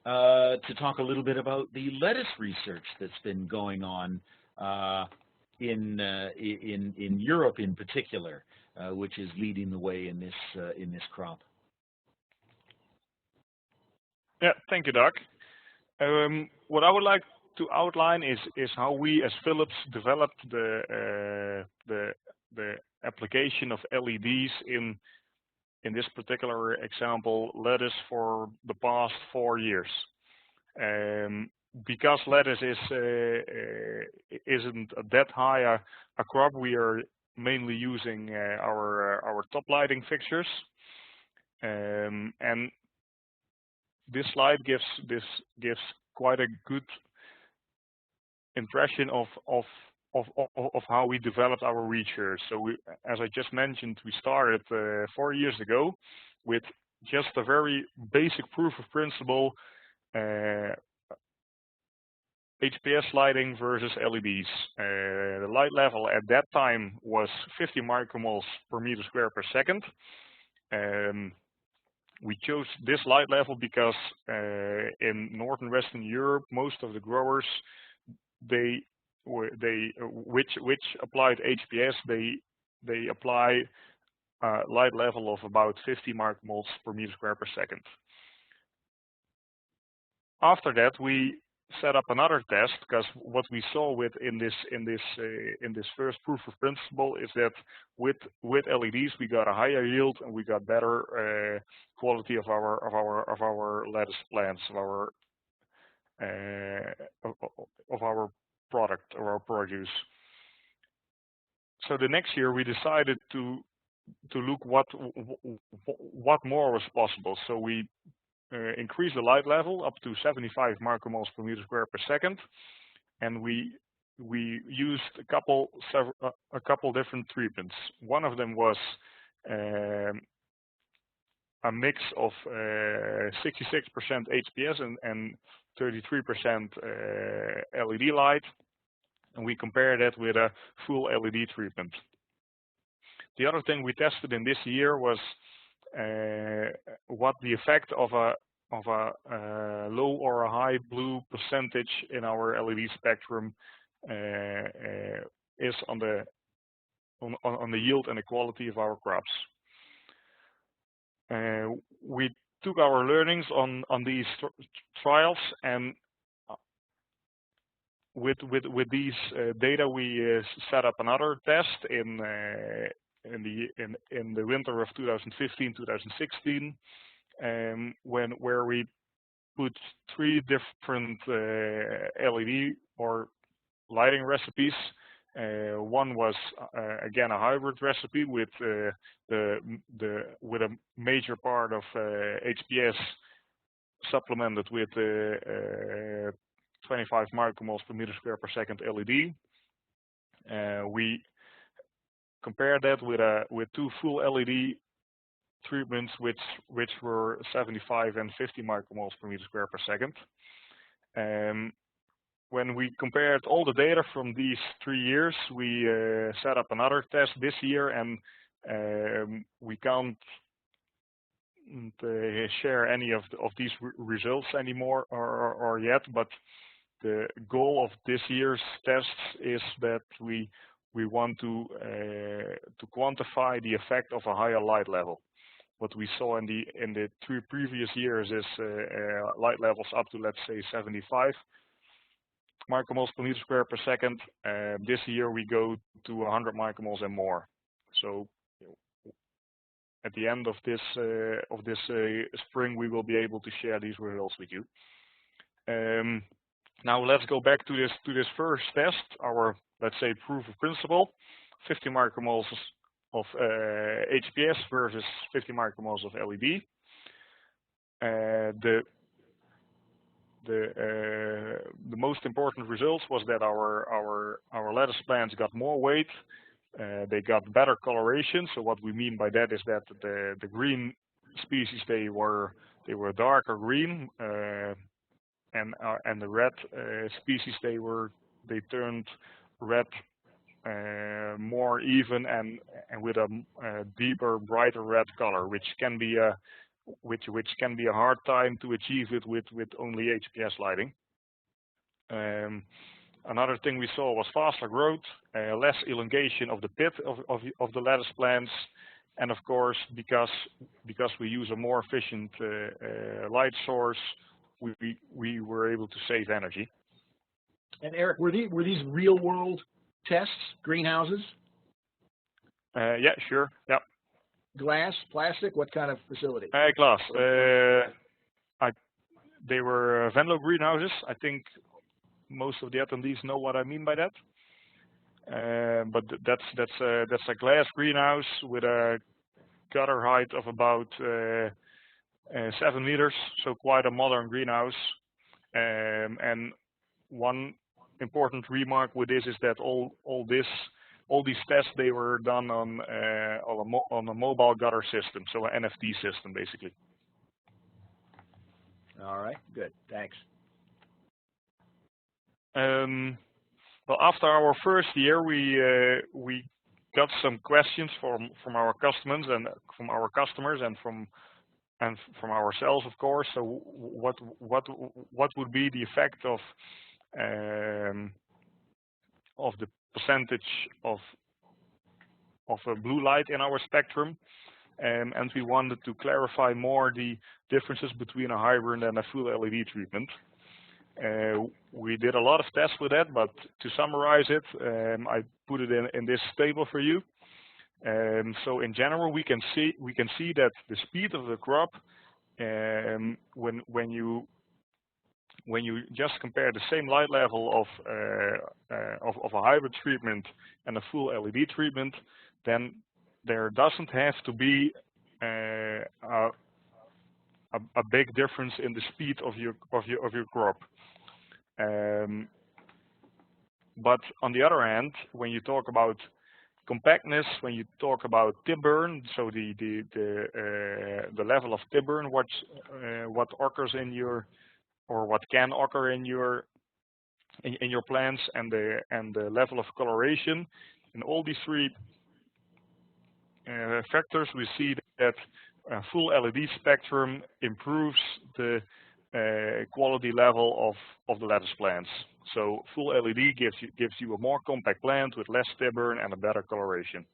Speaker 2: to talk a little bit about the lettuce research that's been going on in Europe in particular, which is leading the way in this crop.
Speaker 3: Yeah, thank you, Doug. What I would like to outline is how we as Philips developed the application of LEDs in this particular example, lettuce, for the past 4 years. Because lettuce isn't that high a crop, we are mainly using our top lighting fixtures, and this slide gives quite a good impression of how we developed our research. So as I just mentioned, we started 4 years ago with just a very basic proof of principle, HPS lighting versus LEDs. The light level at that time was 50 micromoles per meter square per second. We chose this light level because in North and Western Europe, most of the growers which applied HPS, they apply a light level of about 50 micromoles per meter square per second. After that, we set up another test, because what we saw in this first proof of principle is that with LEDs we got a higher yield and we got better quality of our lettuce plants, of our product or our produce. So the next year we decided to look what more was possible. So we increased the light level up to 75 micromoles per meter square per second, and we used a couple different treatments. One of them was a mix of 66% HPS and 33% LED light, and we compared that with a full LED treatment. The other thing we tested in this year was what the effect of a low or a high blue percentage in our LED spectrum is on the yield and the quality of our crops. We took our learnings on these trials, and with these data we set up another test in the winter of 2015-2016, where we put 3 different LED or lighting recipes. One was again a hybrid recipe with a major part of HPS supplemented with 25 micromoles per meter square per second LED. We compared that with 2 full LED treatments, which were 75 and 50 micromoles per meter square per second. When we compared all the data from these 3 years, we set up another test this year, and we can't share any of these results anymore or yet. But the goal of this year's tests is that we want to quantify the effect of a higher light level. What we saw in the 3 previous years is light levels up to, let's say, 75 micromoles per meter square per second. This year we go to 100 micromoles and more. So at the end of this spring, we will be able to share these results with you. Now let's go back to this first test, our, let's say, proof of principle: 50 micromoles of HPS versus 50 micromoles of LED. The most important results was that our lettuce plants got more weight they got better coloration. So what we mean by that is that the green species, they were darker green, and the red species, they turned red more even and with a deeper, brighter red color, which can be a hard time to achieve it with only HPS lighting. Another thing we saw was faster growth, less elongation of the pit of the lettuce plants, and of course, because we use a more efficient light source, we were able to save energy.
Speaker 1: And Erik, were these real world tests, greenhouses?
Speaker 3: Yeah, sure. Yeah.
Speaker 1: Glass, plastic, what kind of facility?
Speaker 3: Glass. They were Venlo greenhouses. I think most of the attendees know what I mean by that. But that's a glass greenhouse with a gutter height of about 7 meters, so quite a modern greenhouse. And one important remark with this is that all these tests, they were done on a mobile gutter system, so an NFT system basically.
Speaker 1: All right, good, thanks.
Speaker 3: Well, after our first year, we got some questions from our customers and from ourselves, of course. So what would be the effect of the percentage of a blue light in our spectrum? And we wanted to clarify more the differences between a hybrid and a full LED treatment. We did a lot of tests with that, but to summarize it, I put it in this table for you. So in general, we can see that the speed of the crop, when you just compare the same light level of a hybrid treatment and a full LED treatment, then there doesn't have to be a big difference in the speed of your crop. But on the other hand, when you talk about compactness, when you talk about tip burn, so the level of tip burn, what occurs in your, or what can occur in your plants, and the level of coloration, in all these three factors, we see that full LED spectrum improves the quality level of the lettuce plants. So full LED gives you a more compact plant with less tip burn and a better coloration.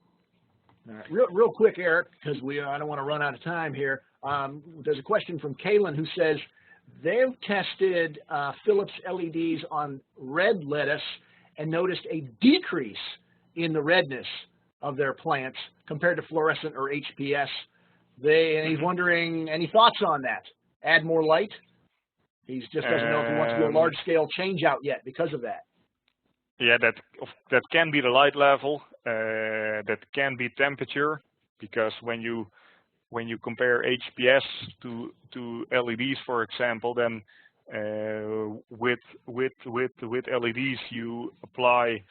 Speaker 1: All right. Real quick, Erik, because I don't want to run out of time here. There's a question from Kaylin who says they've tested Philips LEDs on red lettuce and noticed a decrease in the redness of their plants compared to fluorescent or HPS. And he's wondering, any thoughts on that? Add more light? He just doesn't know if he wants to do a large-scale change-out yet because of that.
Speaker 3: Yeah, that can be the light level. That can be temperature, because when you compare HPS to LEDs, for example, then with LEDs you apply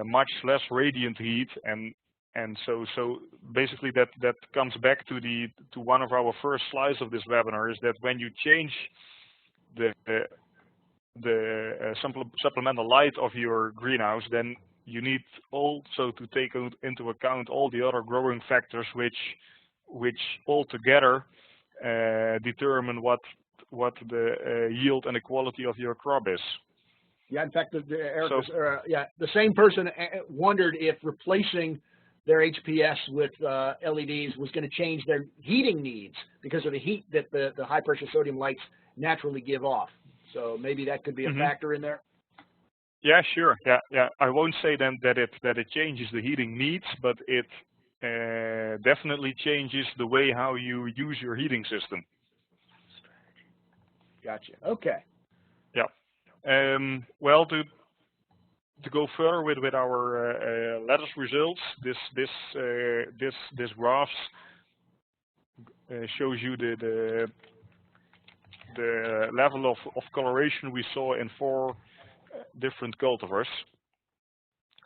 Speaker 3: much less radiant heat, and so basically that comes back to one of our first slides of this webinar, is that when you change the supplemental light of your greenhouse, then you need also to take into account all the other growing factors which altogether determine what the yield and the quality of your crop is.
Speaker 1: Yeah, in fact, the same person wondered if replacing their HPS with LEDs was going to change their heating needs because of the heat that the high pressure sodium lights naturally give off. So maybe that could be a factor in there.
Speaker 3: Yeah, sure. Yeah. I won't say then that it changes the heating needs, but it definitely changes the way how you use your heating system.
Speaker 1: Gotcha. Okay.
Speaker 3: Yeah. Well, to go further with our lettuce results, this graph shows you the level of coloration we saw in 4 different cultivars.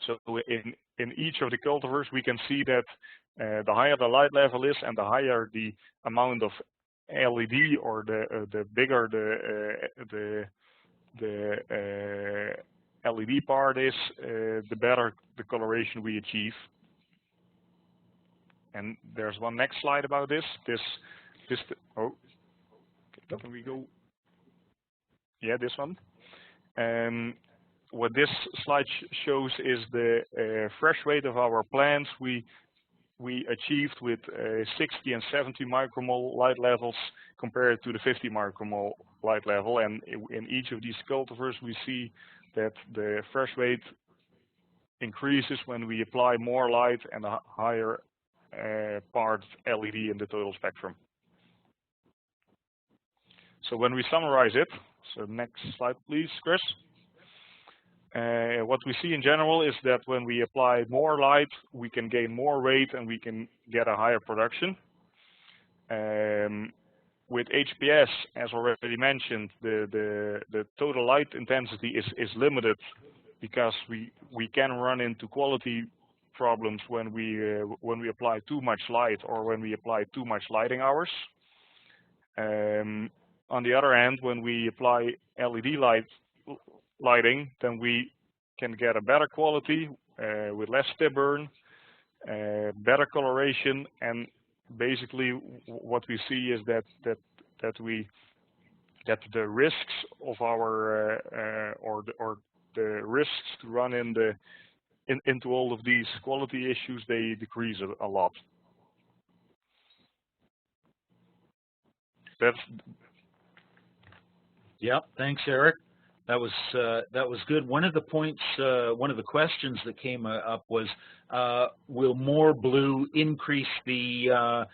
Speaker 3: So in each of the cultivars, we can see that the higher the light level is and the higher the amount of LED, or the bigger the LED part is, the better the coloration we achieve. And there's one next slide about this. Oh, can we go? Yeah, this one. What this slide shows is the fresh weight of our plants we achieved with 60 and 70 micromole light levels compared to the 50 micromole light level. And in each of these cultivars, we see that the fresh weight increases when we apply more light and a higher part LED in the total spectrum. So when we summarize it, so next slide please, Chris. What we see in general is that when we apply more light, we can gain more weight and we can get a higher production. With HPS, as already mentioned, the total light intensity is limited because we can run into quality problems when we apply too much light or when we apply too much lighting hours. On the other hand, when we apply LED lighting, then we can get a better quality with less stib burn, better coloration, and basically what we see is that the risks of our or the risks to run into all of these quality issues, they decrease a lot.
Speaker 2: Yeah, thanks, Erik. That was good. One of the points, one of the questions that came up was, will more blue increase the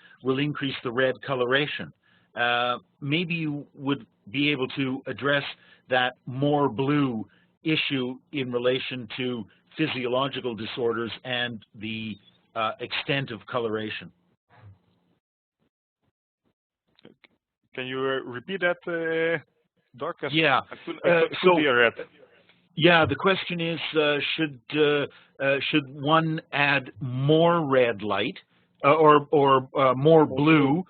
Speaker 2: red coloration? Maybe you would be able to address that more blue issue in relation to physiological disorders and the extent of coloration.
Speaker 3: Can you repeat that, Doc?
Speaker 2: Yeah. Yeah, the question is, should one add more red light or more blue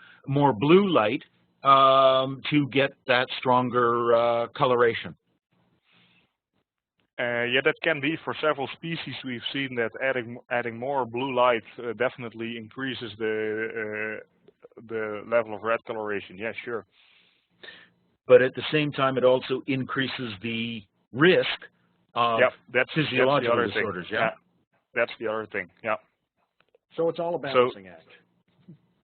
Speaker 2: light to get that stronger coloration?
Speaker 3: Yeah, that can be for several species. We've seen that adding more blue light definitely increases the level of red coloration. Yeah, sure.
Speaker 2: But at the same time, it also increases the risk of physiological disorders. Yeah,
Speaker 3: that's the other thing. Yeah.
Speaker 1: So it's all a balancing act.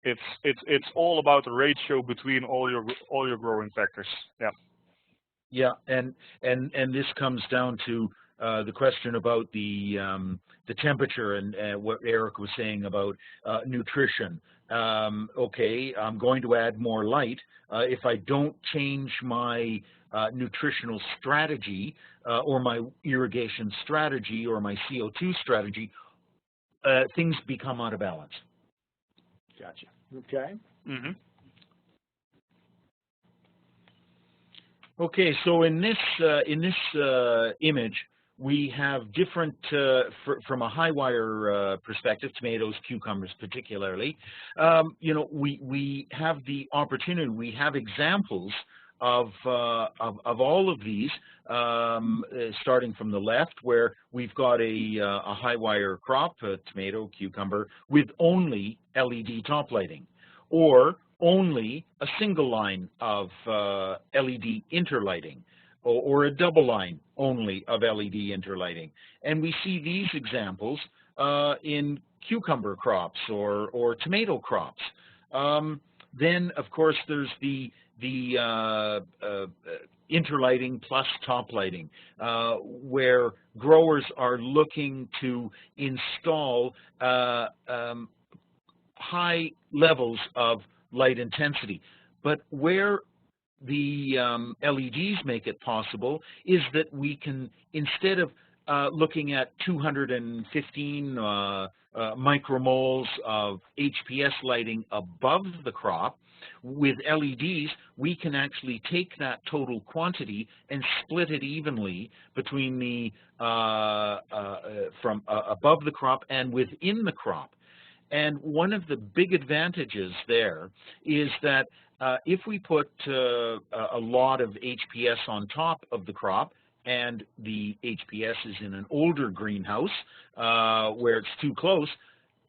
Speaker 3: It's all about the ratio between all your growing factors. Yeah.
Speaker 2: Yeah, and this comes down to the question about the temperature and what Erik was saying about nutrition. Okay, I'm going to add more light. If I don't change my nutritional strategy or my irrigation strategy or my CO2 strategy, things become out of balance.
Speaker 1: Gotcha. Okay.
Speaker 3: Mm-hmm.
Speaker 2: Okay, so in this image, we have different, from a high wire perspective, tomatoes, cucumbers particularly, you know, we have the opportunity, we have examples of all of these, starting from the left, where we've got a high wire crop, a tomato, cucumber, with only LED top lighting, or only a single line of LED interlighting, or a double line only of LED interlighting. And we see these examples in cucumber crops or tomato crops. Then, of course, there's the interlighting plus top lighting, where growers are looking to install high levels of light intensity. But where the LEDs make it possible is that we can, instead of looking at 215 micromoles of HPS lighting above the crop. With LEDs, we can actually take that total quantity and split it evenly between the from above the crop and within the crop. And one of the big advantages there is that if we put a lot of HPS on top of the crop, and the HPS is in an older greenhouse where it's too close,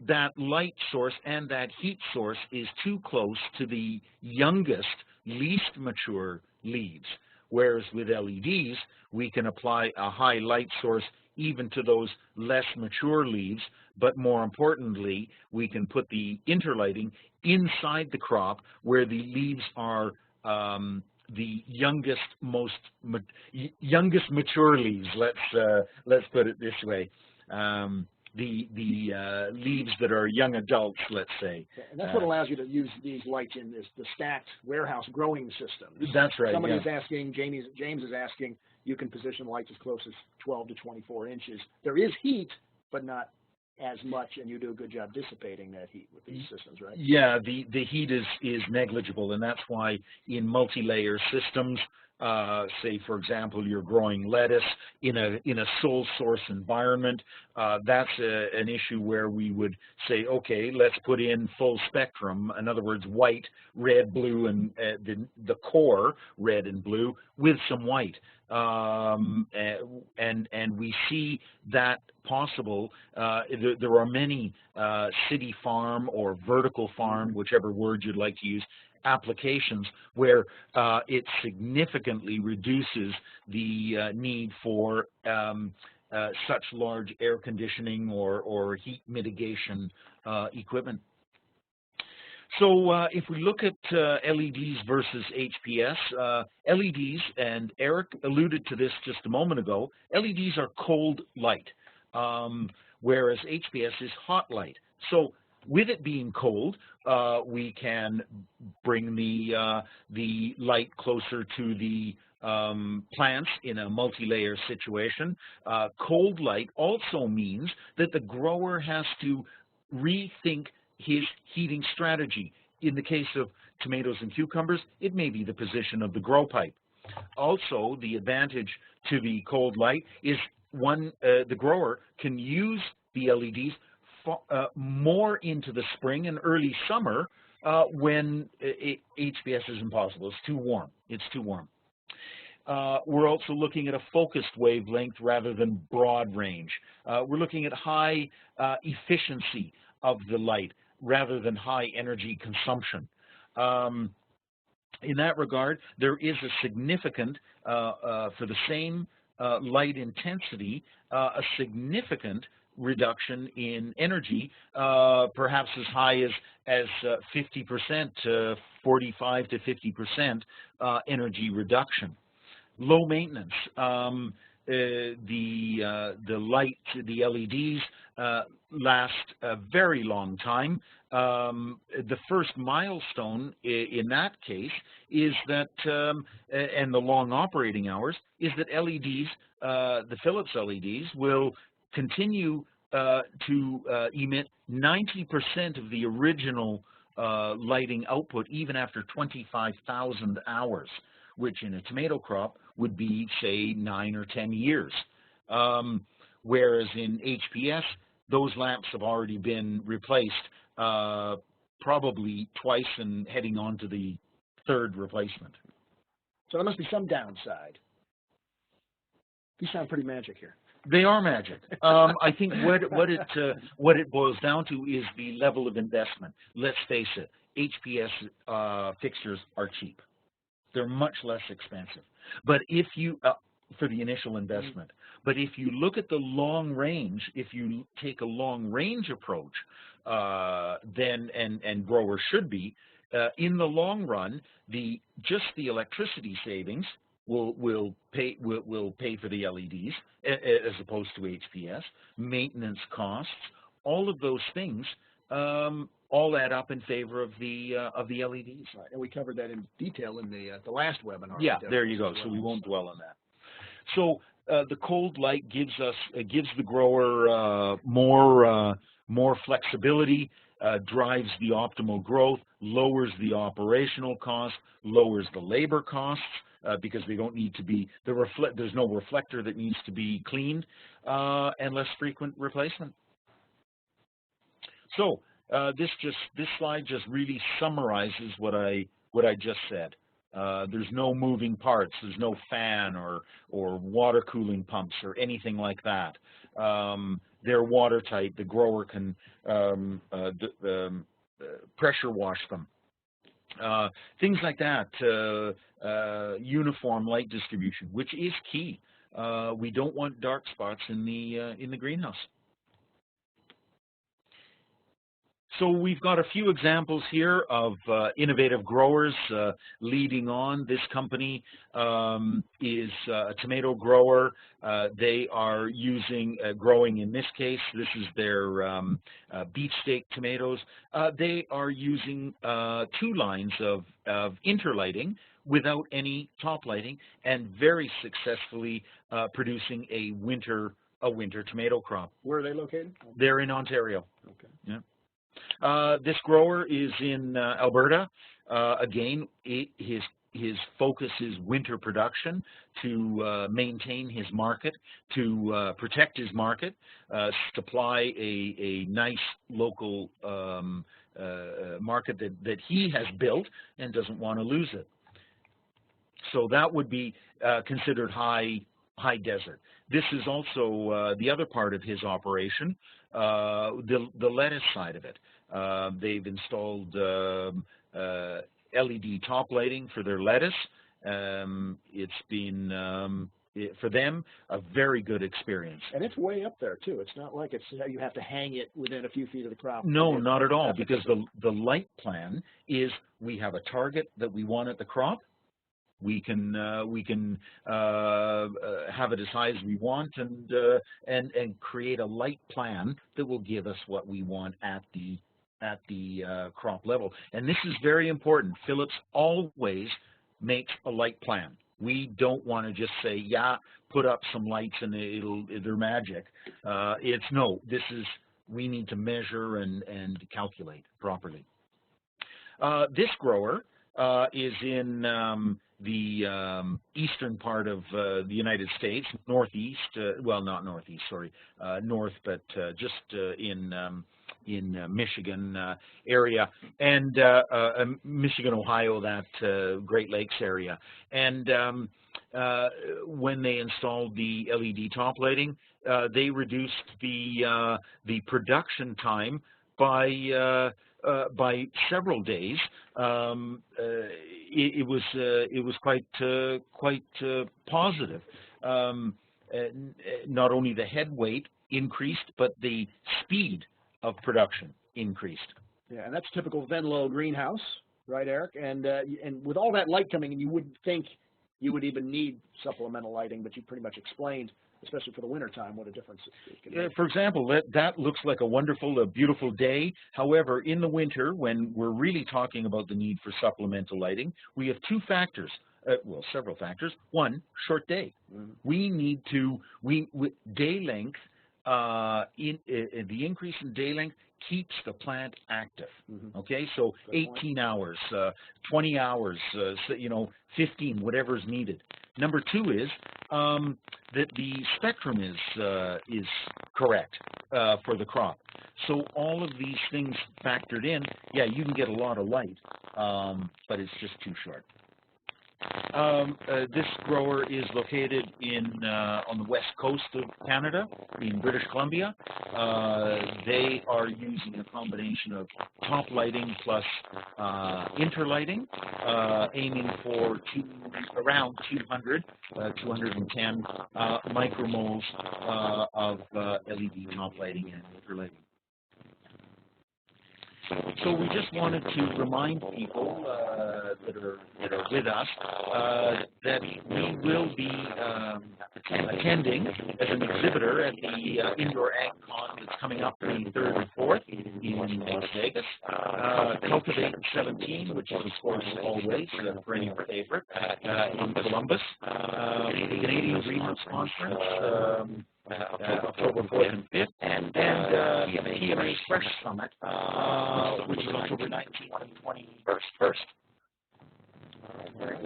Speaker 2: that light source and that heat source is too close to the youngest, least mature leaves. Whereas with LEDs, we can apply a high light source even to those less mature leaves, but more importantly, we can put the interlighting inside the crop where the leaves are the youngest mature leaves. Let's put it this way. The leaves that are young adults, let's say.
Speaker 1: And that's what allows you to use these lights in the stacked warehouse growing system.
Speaker 2: That's right.
Speaker 1: Somebody is asking, James is asking, you can position lights as close as 12 to 24 inches. There is heat, but not as much, and you do a good job dissipating that heat with these systems, right?
Speaker 2: Yeah, the heat is negligible, and that's why in multi-layer systems, say for example you're growing lettuce in a sole source environment, that's an issue where we would say, okay, let's put in full spectrum, in other words white, red, blue, and the core red and blue with some white, and we see that possible. There are many city farm or vertical farm, whichever word you'd like to use, applications where it significantly reduces the need for such large air conditioning or heat mitigation equipment. So if we look at LEDs versus HPS, LEDs, and Erik alluded to this just a moment ago, LEDs are cold light, whereas HPS is hot light. So with it being cold, we can bring the light closer to the plants in a multi-layer situation. Cold light also means that the grower has to rethink his heating strategy. In the case of tomatoes and cucumbers, it may be the position of the grow pipe. Also, the advantage to the cold light is the grower can use the LEDs more into the spring and early summer when HPS is impossible. It's too warm. It's too warm. We're also looking at a focused wavelength rather than broad range. We're looking at high efficiency of the light rather than high energy consumption. In that regard, there is a significant, for the same light intensity, a significant reduction in energy, perhaps as high as 50% to 45 to 50% energy reduction. Low maintenance. The light, the LEDs last a very long time. The first milestone in that case is that, and the long operating hours, is that LEDs, the Philips LEDs, will continue to emit 90% of the original lighting output even after 25,000 hours, which in a tomato crop would be, say, 9 or 10 years. Whereas in HPS, those lamps have already been replaced probably twice and heading on to the third replacement.
Speaker 1: So there must be some downside. You sound pretty magic here.
Speaker 2: They are magic. I think what it boils down to is the level of investment. Let's face it, HPS fixtures are cheap. They're much less expensive. But if you, for the initial investment, but if you look at the long range, if you take a long range approach, then and growers should be, in the long run, just the electricity savings will pay for the LEDs as opposed to HPS. Maintenance costs, all of those things all add up in favor of the LEDs.
Speaker 1: Right, and we covered that in detail in the last webinar.
Speaker 2: Yeah, there you go. So we won't dwell on that. So the cold light gives the grower more More flexibility drives the optimal growth, lowers the operational cost, lowers the labor costs because they don't need to be, there's no reflector that needs to be cleaned, and less frequent replacement. So this slide just really summarizes what I just said. There's no moving parts. There's no fan or water cooling pumps or anything like that. They're watertight. The grower can pressure wash them. Things like that. Uniform light distribution, which is key. We don't want dark spots in the greenhouse. So we've got a few examples here of innovative growers leading on. This company is a tomato grower. They are using, growing in this case, this is their beefsteak tomatoes. They are using 2 lines of interlighting without any top lighting, and very successfully producing a winter tomato crop.
Speaker 1: Where are they located?
Speaker 2: They're in Ontario.
Speaker 1: Okay.
Speaker 2: Yeah. This grower is in Alberta. Again, his focus is winter production to maintain his market, to protect his market, supply a nice local market that he has built and doesn't want to lose it. So that would be considered high desert. This is also the other part of his operation, the lettuce side of it. They've installed LED top lighting for their lettuce. It's been, for them, a very good experience.
Speaker 1: And it's way up there, too. It's not like you have to hang it within a few feet of the crop.
Speaker 2: No, not at all, because the light plan is we have a target that we want at the crop. We can have it as high as we want, and create a light plan that will give us what we want at the crop level. And this is very important. Philips always makes a light plan. We don't want to just say, yeah, put up some lights and they're magic. It's no. We need to measure and calculate properly. This grower is in the eastern part of the United States, northeast, well, not northeast, sorry, north, but just in Michigan area, and Michigan, Ohio, that Great Lakes area. And when they installed the LED top lighting, they reduced the production time by several days. It was quite positive. Not only the head weight increased, but the speed of production increased.
Speaker 1: Yeah, and that's typical Venlo greenhouse, right, Erik? And with all that light coming in, you wouldn't think you would even need supplemental lighting, but you pretty much explained, especially for the winter time, what a difference it can make.
Speaker 2: For example, that looks like a wonderful, beautiful day. However, in the winter, when we're really talking about the need for supplemental lighting, we have 2 factors. Well, several factors. One, short day. Mm-hmm. We need to, day length, the increase in day length keeps the plant active. Mm-hmm. Okay, so 18 hours, 20 hours, 15, whatever's needed. Number 2 is that the spectrum is correct for the crop. So all of these things factored in, yeah, you can get a lot of light, but it's just too short. This grower is located on the west coast of Canada, in British Columbia. They are using a combination of top lighting plus interlighting, aiming for around 210 micromoles of LED top lighting and interlighting. So we just wanted to remind people that are with us that we will be attending as an exhibitor at the Indoor Ag Con that's coming up the 3rd and 4th in Las Vegas. Cultivate 17, which is of course always a perennial favorite, in Columbus. The Canadian Greenhouse Conference October 4th and 5th, and PMA Fresh Summit, which is October 19th and 21st.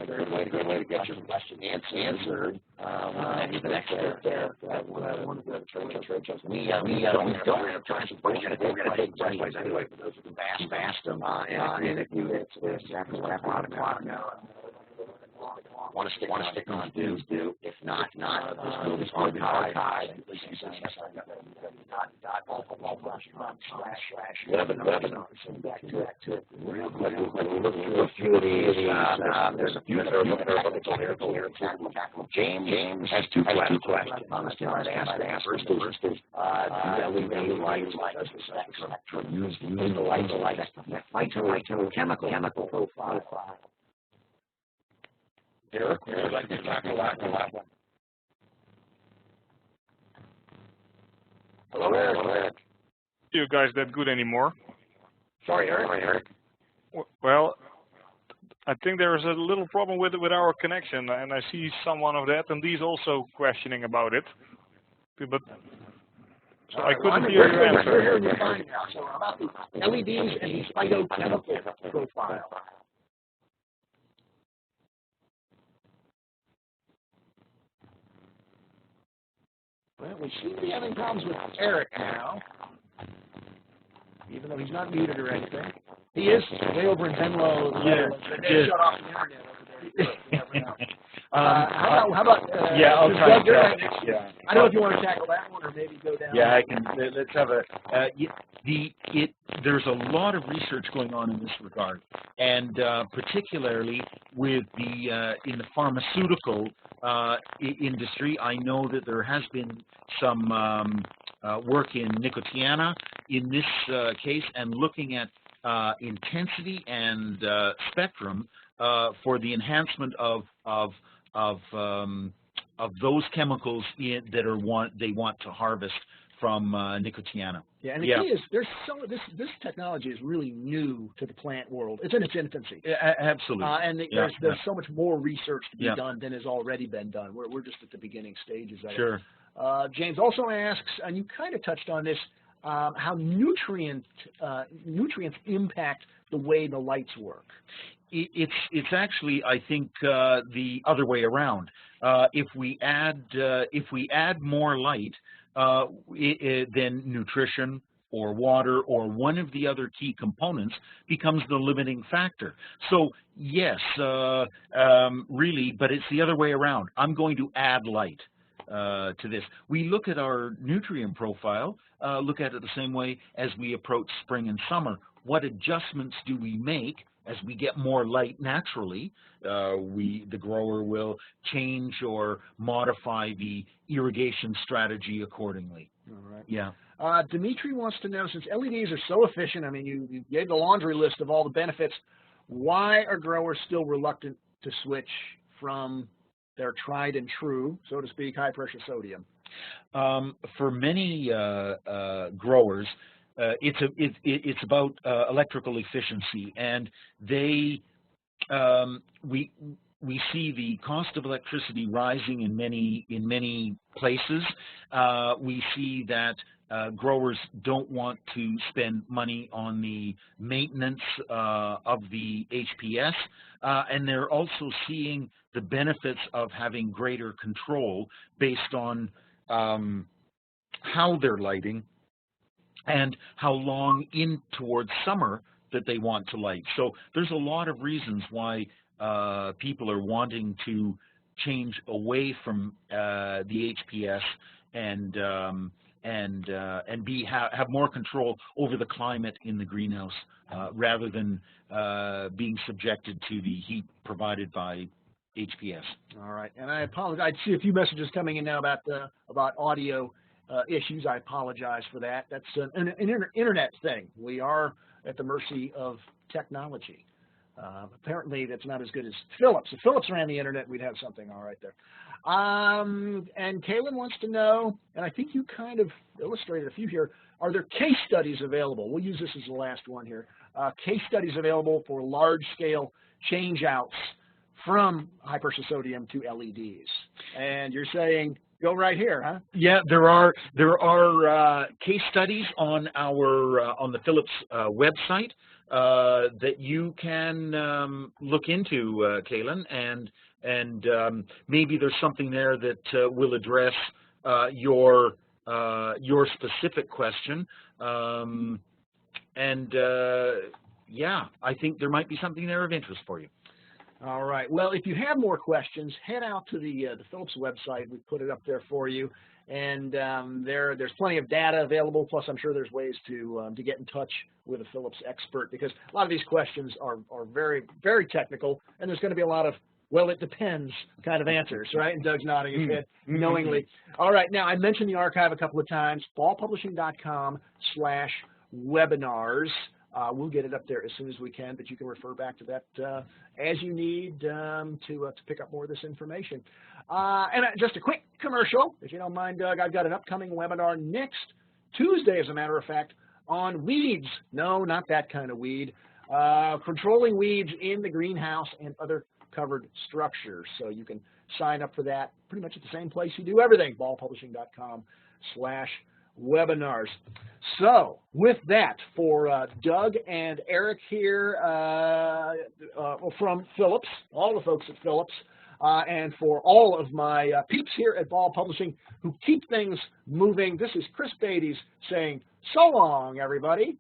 Speaker 2: Good way to get your question answered. The next step there, one of the trade shows. We don't have time, but we're going to take questions anyway for those who have asked them. And if you exactly what I want to know. Want to stick on, do. If not, this will be archived. Please use webinars. Back to it. Real quick, when we look through a few of these, there's a few that are technical here. James has two questions. First is, LED lights use the light chemical profile. Erik, would you like to tackle that one? Hello, Erik.
Speaker 3: You guys that good anymore?
Speaker 2: Sorry, Erik.
Speaker 3: Well, I think there is a little problem with our connection, and I see someone of the attendees also questioning about it. But so I couldn't hear your answer.
Speaker 1: So about the LEDs and the phytochemical profile. Well, we seem to be having problems with Erik now, even though he's not muted or anything. He is way over in Venlo. They shut off the internet over there. How about
Speaker 2: I'll try to.
Speaker 1: I don't know if you want to tackle that one or maybe go down.
Speaker 2: Yeah, I can. Let's have a. There's a lot of research going on in this regard, and particularly with in the pharmaceutical industry. I know that there has been some work in Nicotiana in this case, and looking at intensity and spectrum for the enhancement of those chemicals that they want to harvest from Nicotiana.
Speaker 1: Yeah, and the key is this technology is really new to the plant world. It's in its infancy.
Speaker 2: Absolutely.
Speaker 1: And there's so much more research to be done than has already been done. We're just at the beginning stages of
Speaker 2: it.
Speaker 1: James also asks, and you kind of touched on this, how nutrients impact the way the lights work.
Speaker 2: It's actually, I think, the other way around. If we add more light, then nutrition or water or one of the other key components becomes the limiting factor. So yes, really, but it's the other way around. I'm going to add light to this. We look at our nutrient profile, look at it the same way as we approach spring and summer. What adjustments do we make as we get more light naturally? The grower will change or modify the irrigation strategy accordingly.
Speaker 1: All right.
Speaker 2: Yeah.
Speaker 1: Dimitri wants to know, since LEDs are so efficient, I mean, you gave the laundry list of all the benefits, why are growers still reluctant to switch from their tried and true, so to speak, high-pressure sodium?
Speaker 2: For many growers, it's about electrical efficiency, and we see the cost of electricity rising in many places. We see that growers don't want to spend money on the maintenance of the HPS, and they're also seeing the benefits of having greater control based on how they're lighting and how long in towards summer that they want to light. So there's a lot of reasons why people are wanting to change away from the HPS and have more control over the climate in the greenhouse rather than being subjected to the heat provided by HPS.
Speaker 1: All right, and I apologize. I see a few messages coming in now about audio issues. I apologize for that. That's an internet thing. We are at the mercy of technology. Apparently, that's not as good as Philips. If Philips ran the internet, we'd have something all right there. And Kaylin wants to know, and I think you kind of illustrated a few here, are there case studies available? We'll use this as the last one here. Case studies available for large-scale change-outs from high-pressure sodium to LEDs. And you're saying go right here, huh?
Speaker 2: Yeah, there are case studies on our on the Philips website that you can look into, Kaylin, and maybe there's something there that will address your specific question. Yeah, I think there might be something there of interest for you.
Speaker 1: All right. Well, if you have more questions, head out to the Philips website. We put it up there for you, and there's plenty of data available. Plus, I'm sure there's ways to get in touch with a Philips expert, because a lot of these questions are very, very technical, and there's going to be a lot of, well, it depends kind of answers, right? And Doug's nodding his head knowingly. All right. Now, I mentioned the archive a couple of times, ballpublishing.com/webinars. We'll get it up there as soon as we can, but you can refer back to that as you need to pick up more of this information. And just a quick commercial, if you don't mind, Doug, I've got an upcoming webinar next Tuesday, as a matter of fact, on weeds. No, not that kind of weed. Controlling weeds in the greenhouse and other covered structures. So you can sign up for that pretty much at the same place you do everything, ballpublishing.com/webinars. So with that, for Doug and Erik here from Philips, all the folks at Philips, and for all of my peeps here at Ball Publishing who keep things moving, this is Chris Beytes saying so long, everybody.